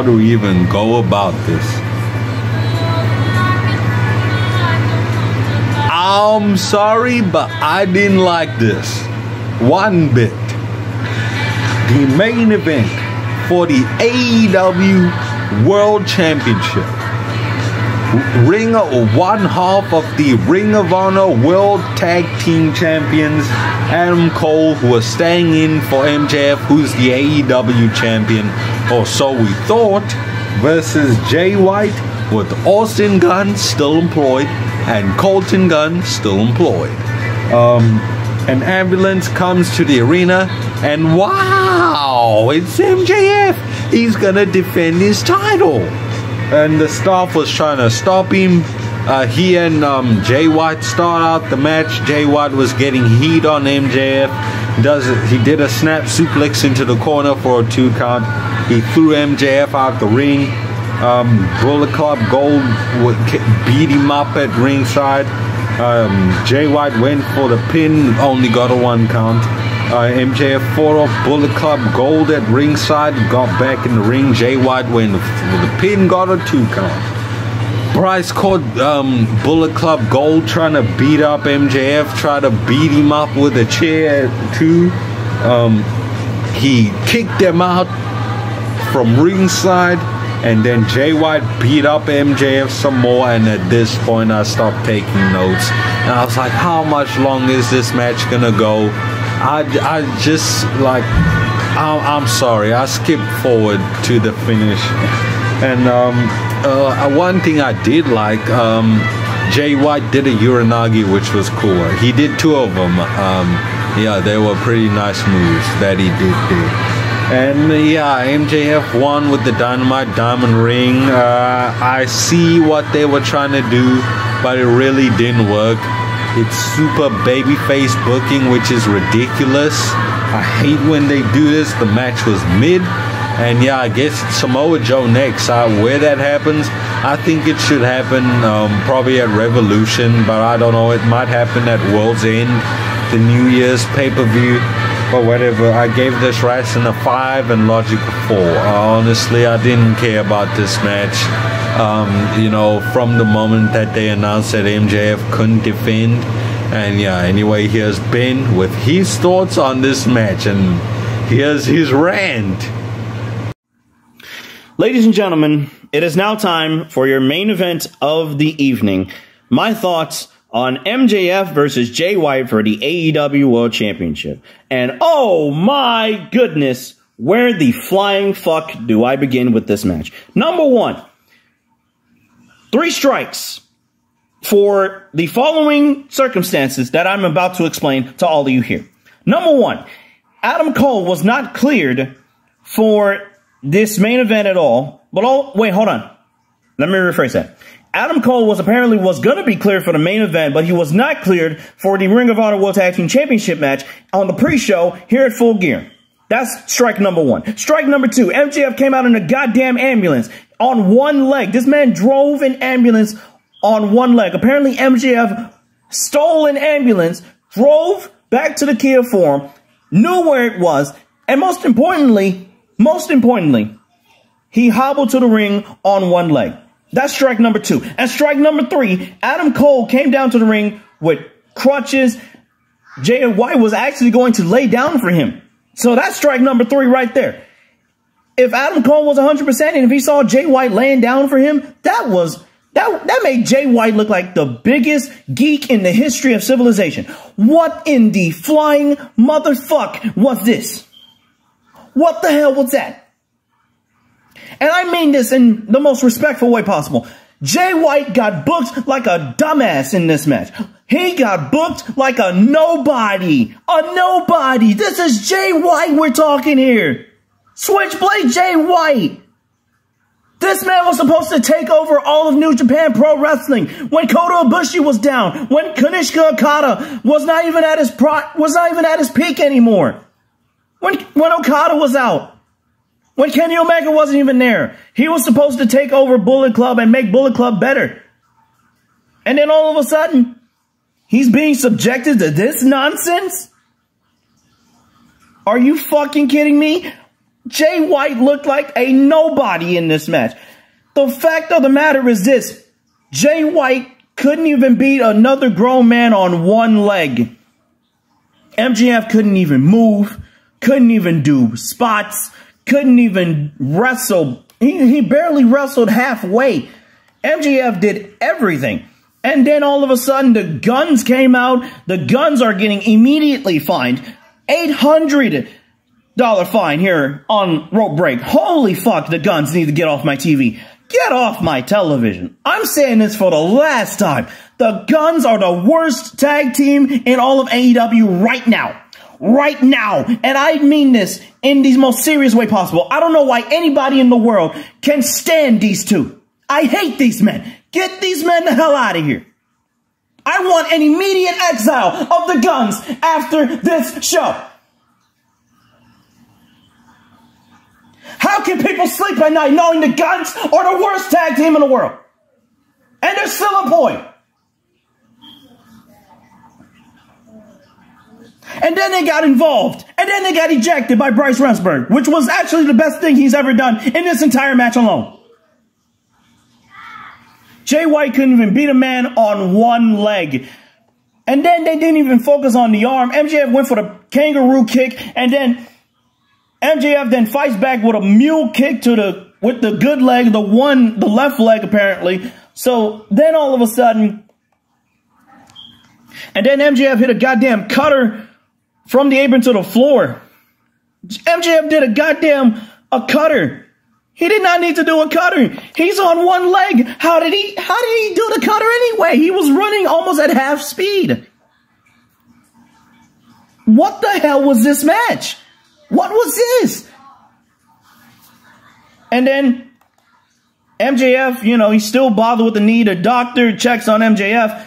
[SPEAKER 5] do we even go about this? I'm sorry, but I didn't like this one bit. The main event for the AEW World Championship. One half of the Ring of Honor World Tag Team Champions, Adam Cole, who was staying in for MJF, who's the AEW champion, or so we thought, versus Jay White, with Austin Gunn still employed and Colton Gunn still employed. An ambulance comes to the arena, and wow, it's MJF. He's gonna defend his title. And the staff was trying to stop him. He and Jay White start out the match. Jay White was getting heat on MJF. He did a snap suplex into the corner for a 2 count. He threw MJF out the ring. Bullet Club Gold beat him up at ringside. Jay White went for the pin, only got a 1 count. MJF fought off Bullet Club Gold at ringside, got back in the ring. Jay White went for the pin, got a 2 count. Bryce caught Bullet Club Gold trying to beat up MJF, tried to beat him up with a chair too. He kicked them out from ringside, and then Jay White beat up MJF some more, and at this point I stopped taking notes. And I was like, how much longer is this match gonna go? I'm sorry, I skipped forward to the finish. And one thing I did like, Jay White did a Uranagi, which was cool. He did 2 of them. Yeah, they were pretty nice moves that he did do. And yeah, MJF won with the Dynamite Diamond Ring. I see what they were trying to do, but it really didn't work. It's super babyface booking, which is ridiculous. I hate when they do this. The match was mid. And yeah, I guess it's Samoa Joe next. Where that happens, I think it should happen probably at Revolution, but I don't know. It might happen at World's End, the New Year's pay-per-view, or whatever. I gave this Ryson a 5 and Logic a 4. Honestly, I didn't care about this match. You know, from the moment that they announced that MJF couldn't defend. And yeah, anyway, here's Ben with his thoughts on this match, and here's his rant.
[SPEAKER 6] Ladies and gentlemen, it is now time for your main event of the evening. My thoughts on MJF versus Jay White for the AEW World Championship. And oh my goodness, where the flying fuck do I begin with this match? Number 1. 3 strikes for the following circumstances that I'm about to explain to all of you here. Number 1, Adam Cole was not cleared for this main event at all. But wait, hold on. Let me rephrase that. Adam Cole was going to be cleared for the main event, but he was not cleared for the Ring of Honor World Tag Team Championship match on the pre-show here at Full Gear. That's strike number 1. Strike number 2, MJF came out in a goddamn ambulance on 1 leg. This man drove an ambulance on 1 leg. Apparently MJF stole an ambulance, drove back to the Kia Forum, knew where it was, and most importantly, he hobbled to the ring on 1 leg. That's strike number 2. And strike number 3, Adam Cole came down to the ring with crutches. Jay White was actually going to lay down for him. So that's strike number 3 right there. If Adam Cole was 100% and if he saw Jay White laying down for him, that made Jay White look like the biggest geek in the history of civilization. What in the flying motherfuck was this? What the hell was that? And I mean this in the most respectful way possible. Jay White got booked like a dumbass in this match. He got booked like a nobody. A nobody. This is Jay White we're talking here. Switchblade Jay White. This man was supposed to take over all of New Japan Pro Wrestling when Kota Ibushi was down, when Kanishka Okada was not even at his peak anymore. When Okada was out. When Kenny Omega wasn't even there. He was supposed to take over Bullet Club and make Bullet Club better. And then all of a sudden, he's being subjected to this nonsense? Are you fucking kidding me? Jay White looked like a nobody in this match. The fact of the matter is this. Jay White couldn't even beat another grown man on one leg. MJF couldn't even move. Couldn't even do spots. Couldn't even wrestle. He barely wrestled halfway. MJF did everything. And then all of a sudden the Guns came out. The Guns are getting immediately fined. $800 fine here on Rope Break. Holy fuck, the Guns need to get off my TV. Get off my television. I'm saying this for the last time. The Guns are the worst tag team in all of AEW right now. Right now. And I mean this in the most serious way possible. I don't know why anybody in the world can stand these two. I hate these men. Get these men the hell out of here. I want an immediate exile of the Guns after this show. How can people sleep at night knowing the Guns are the worst tag team in the world? And they're still employed. And then they got involved. And then they got ejected by Bryce Remsburg, which was actually the best thing he's ever done in this entire match alone. Jay White couldn't even beat a man on one leg. And then they didn't even focus on the arm. MJF went for the kangaroo kick. And then MJF then fights back with a mule kick to with the good leg, the left leg apparently. So then all of a sudden, and then MJF hit a goddamn cutter from the apron to the floor. MJF did a cutter. He did not need to do a cutter. He's on one leg. How did he do the cutter anyway? He was running almost at half speed. What the hell was this match? What was this? And then MJF, you know, he's still bothered with the knee. The doctor checks on MJF.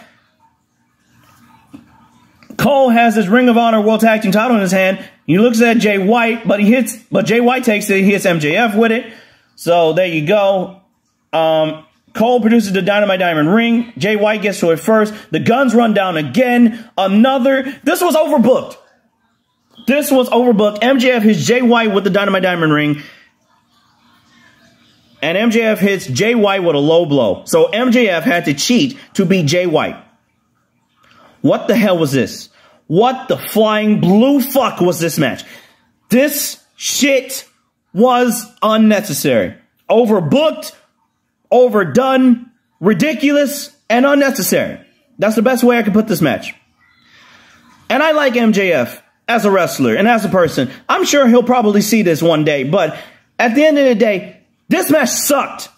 [SPEAKER 6] Cole has his Ring of Honor World Tag Team title in his hand. He looks at Jay White, but Jay White takes it. He hits MJF with it. So there you go. Cole produces the Dynamite Diamond Ring. Jay White gets to it first. The Guns run down again. This was overbooked. This was overbooked. MJF hits Jay White with the Dynamite Diamond Ring. And MJF hits Jay White with a low blow. So MJF had to cheat to beat Jay White. What the hell was this? What the flying blue fuck was this match? This shit was unnecessary. Overbooked, overdone, ridiculous, and unnecessary. That's the best way I can put this match. And I like MJF as a wrestler and as a person. I'm sure he'll probably see this one day, but at the end of the day, this match sucked,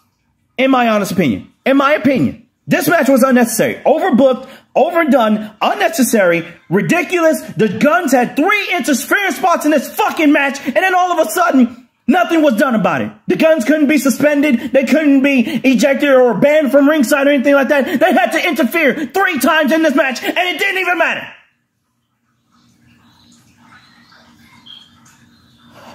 [SPEAKER 6] in my honest opinion. In my opinion, this match was unnecessary. Overbooked, overdone, unnecessary, ridiculous. The Guns had 3 interference spots in this fucking match, and then all of a sudden, nothing was done about it. The Guns couldn't be suspended. They couldn't be ejected or banned from ringside or anything like that. They had to interfere 3 times in this match, and it didn't even matter.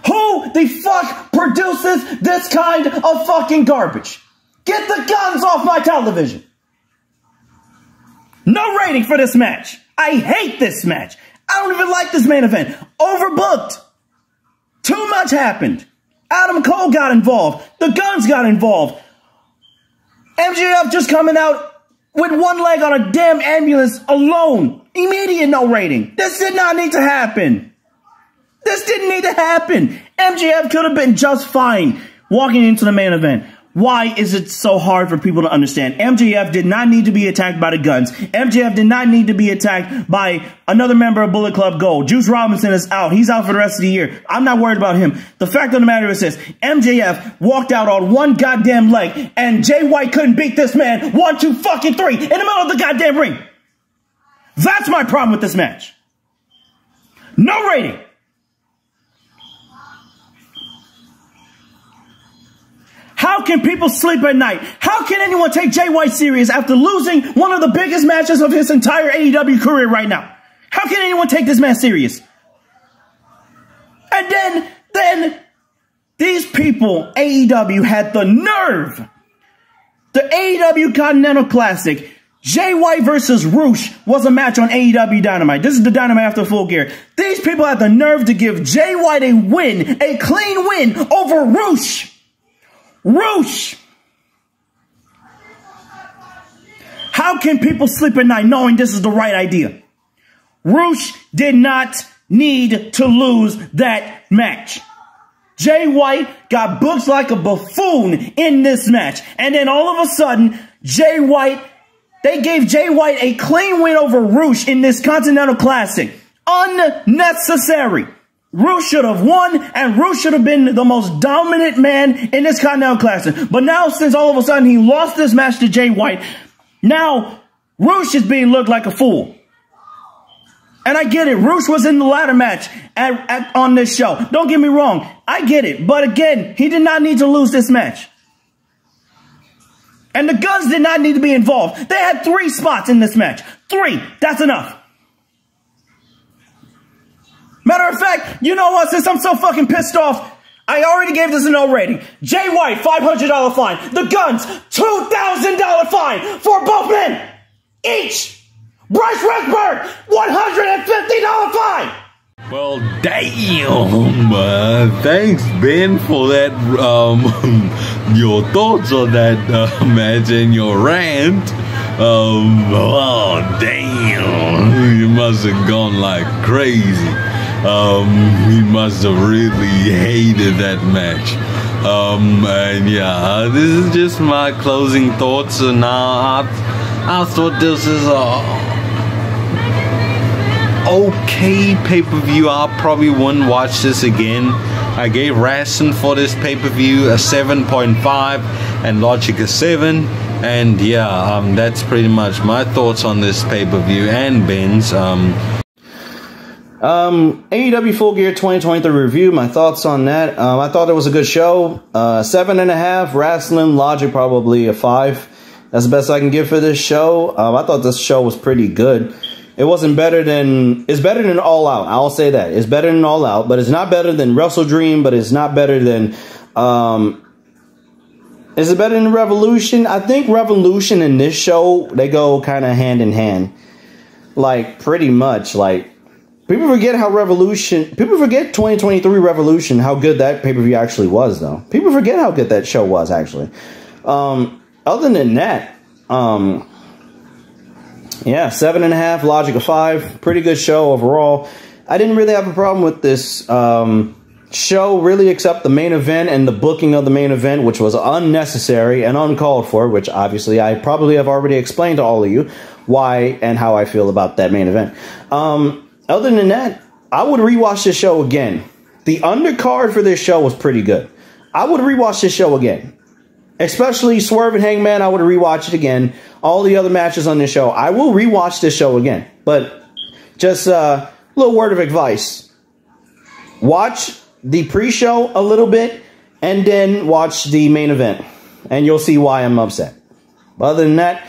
[SPEAKER 6] Who the fuck produces this kind of fucking garbage? Get the Guns off my television. No rating for this match. I hate this match. I don't even like this main event. Overbooked. Too much happened. Adam Cole got involved. The Guns got involved. MJF just coming out with one leg on a damn ambulance alone. Immediate no rating. This did not need to happen. This didn't need to happen. MJF could have been just fine walking into the main event. Why is it so hard for people to understand? MJF did not need to be attacked by the Guns. MJF did not need to be attacked by another member of Bullet Club Gold. Juice Robinson is out. He's out for the rest of the year. I'm not worried about him. The fact of the matter is this. MJF walked out on one goddamn leg, and Jay White couldn't beat this man 1, 2, fucking 3 in the middle of the goddamn ring. That's my problem with this match. No rating. How can people sleep at night? How can anyone take Jay White serious after losing one of the biggest matches of his entire AEW career right now? How can anyone take this man serious? And then these people, AEW, had the nerve, the AEW Continental Classic, Jay White versus Roosh was a match on AEW Dynamite. This is the Dynamite after Full Gear. These people had the nerve to give Jay White a win, a clean win over Roosh. Roosh. How can people sleep at night knowing this is the right idea? Roosh did not need to lose that match. Jay White got booked like a buffoon in this match. And then all of a sudden, they gave Jay White a clean win over Roosh in this Continental Classic. Unnecessary. Roosh should have won, and Roosh should have been the most dominant man in this Continental Classic. But now, since all of a sudden he lost this match to Jay White, now Roosh is being looked like a fool. And I get it. Roosh was in the ladder match on this show. Don't get me wrong. I get it. But again, he did not need to lose this match. And the Guns did not need to be involved. They had 3 spots in this match. 3. That's enough. Matter of fact, you know what? Since I'm so fucking pissed off, I already gave this an O rating. Jay White, $500 fine. The Guns, $2,000 fine for both men. Each. Bryce Redbird, $150 fine.
[SPEAKER 5] Well, damn. Thanks, Ben, for that. Your thoughts on that match and your rant. Oh, damn. You must have gone like crazy. He must have really hated that match. And yeah, this is just my closing thoughts. And I thought this is okay pay-per-view. I probably wouldn't watch this again. I gave Raston for this pay-per-view a 7.5 and Logic a 7. And yeah, that's pretty much my thoughts on this pay-per-view and Ben's.
[SPEAKER 2] AEW Full Gear 2023 review, my thoughts on that. I thought it was a good show. 7.5, Wrestling, Logic probably a 5. That's the best I can give for this show. I thought this show was pretty good. It wasn't better than, it's better than All Out. I'll say that. It's better than All Out, but it's not better than Wrestle Dream, but it's not better than, is it better than Revolution? I think Revolution and this show, they go kind of hand in hand. Like, pretty much, like, people forget 2023 Revolution, how good that pay-per-view actually was, though. People forget how good that show was, actually. Other than that, yeah, 7.5, Logic a 5. Pretty good show overall. I didn't really have a problem with this show, really, except the main event and the booking of the main event, which was unnecessary and uncalled for, which obviously I probably have already explained to all of you why and how I feel about that main event. Other than that, I would rewatch this show again. The undercard for this show was pretty good. I would rewatch this show again. Especially Swerve and Hangman, I would rewatch it again. All the other matches on this show, I will rewatch this show again. But just a little word of advice. Watch the pre-show a little bit and then watch the main event. And you'll see why I'm upset. But other than that,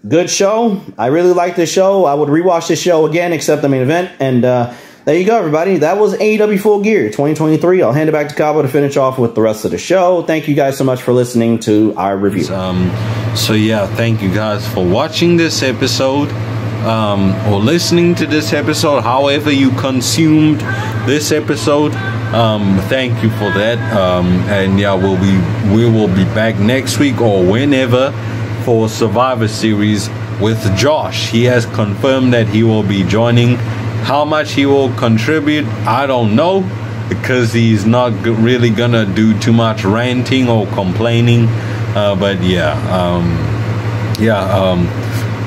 [SPEAKER 2] good show. I really like this show. I would rewatch this show again except the main event. And there you go, everybody. That was AEW Full Gear 2023. I'll hand it back to Kgabo to finish off with the rest of the show. Thank you guys so much for listening to our review.
[SPEAKER 5] So yeah, thank you guys for watching this episode or listening to this episode, however you consumed this episode. Thank you for that. And yeah, we will be back next week or whenever for Survivor Series with Josh. He has confirmed that he will be joining. How much he will contribute, I don't know, because he's not really gonna do too much ranting or complaining. But yeah,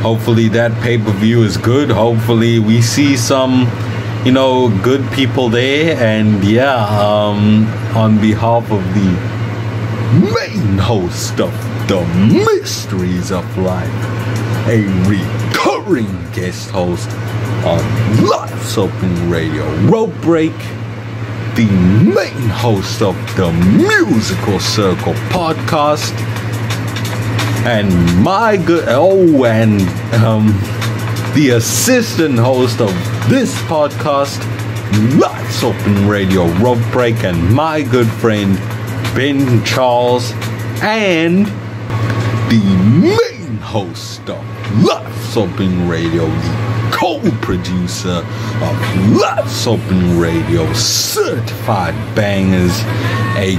[SPEAKER 5] hopefully that pay-per-view is good. Hopefully we see some, good people there. And yeah, on behalf of the main host of The Mysteries of Life, a recurring guest host on Life's Open Radio Rope Break, the main host of the Musical Circle podcast, and the assistant host of this podcast, Life's Open Radio Rope Break, and my good friend Ben Charles, and the main host of Live Soaping Radio, the co-producer of Live Soaping Radio, certified bangers, a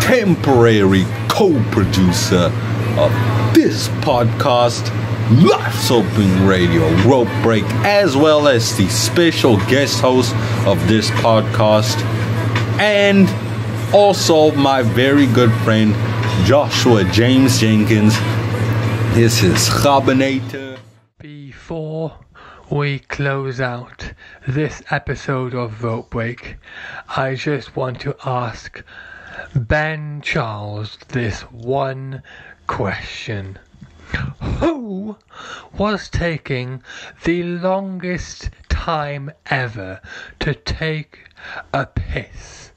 [SPEAKER 5] temporary co-producer of this podcast, Live Soaping Radio Rope Break, as well as the special guest host of this podcast, and also my very good friend Joshua James Jenkins. This is Kgabo.
[SPEAKER 7] Before we close out this episode of Rope Break, I just want to ask Ben Charles this one question. Who was taking the longest time ever to take a piss?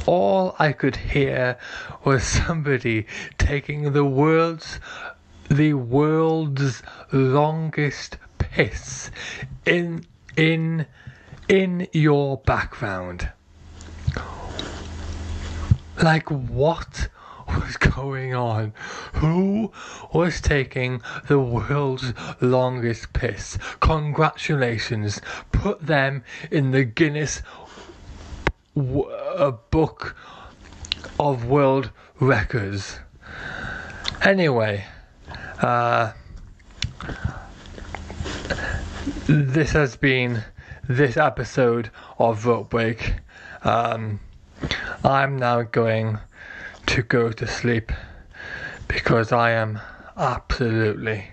[SPEAKER 7] All I could hear was somebody taking the world's longest piss in your background. Like, what was going on? Who was taking the world's longest piss? Congratulations. Put them in the Guinness Book of World Records. Anyway, this has been this episode of Rope Break. I'm now going to go to sleep because I am absolutely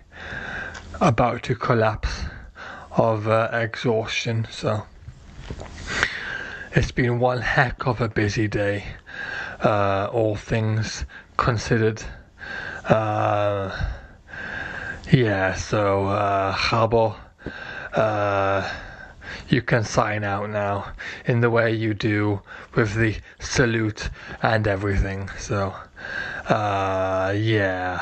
[SPEAKER 7] about to collapse of exhaustion. So it's been one heck of a busy day, all things considered. Kgabo, you can sign out now in the way you do with the salute and everything. So, yeah.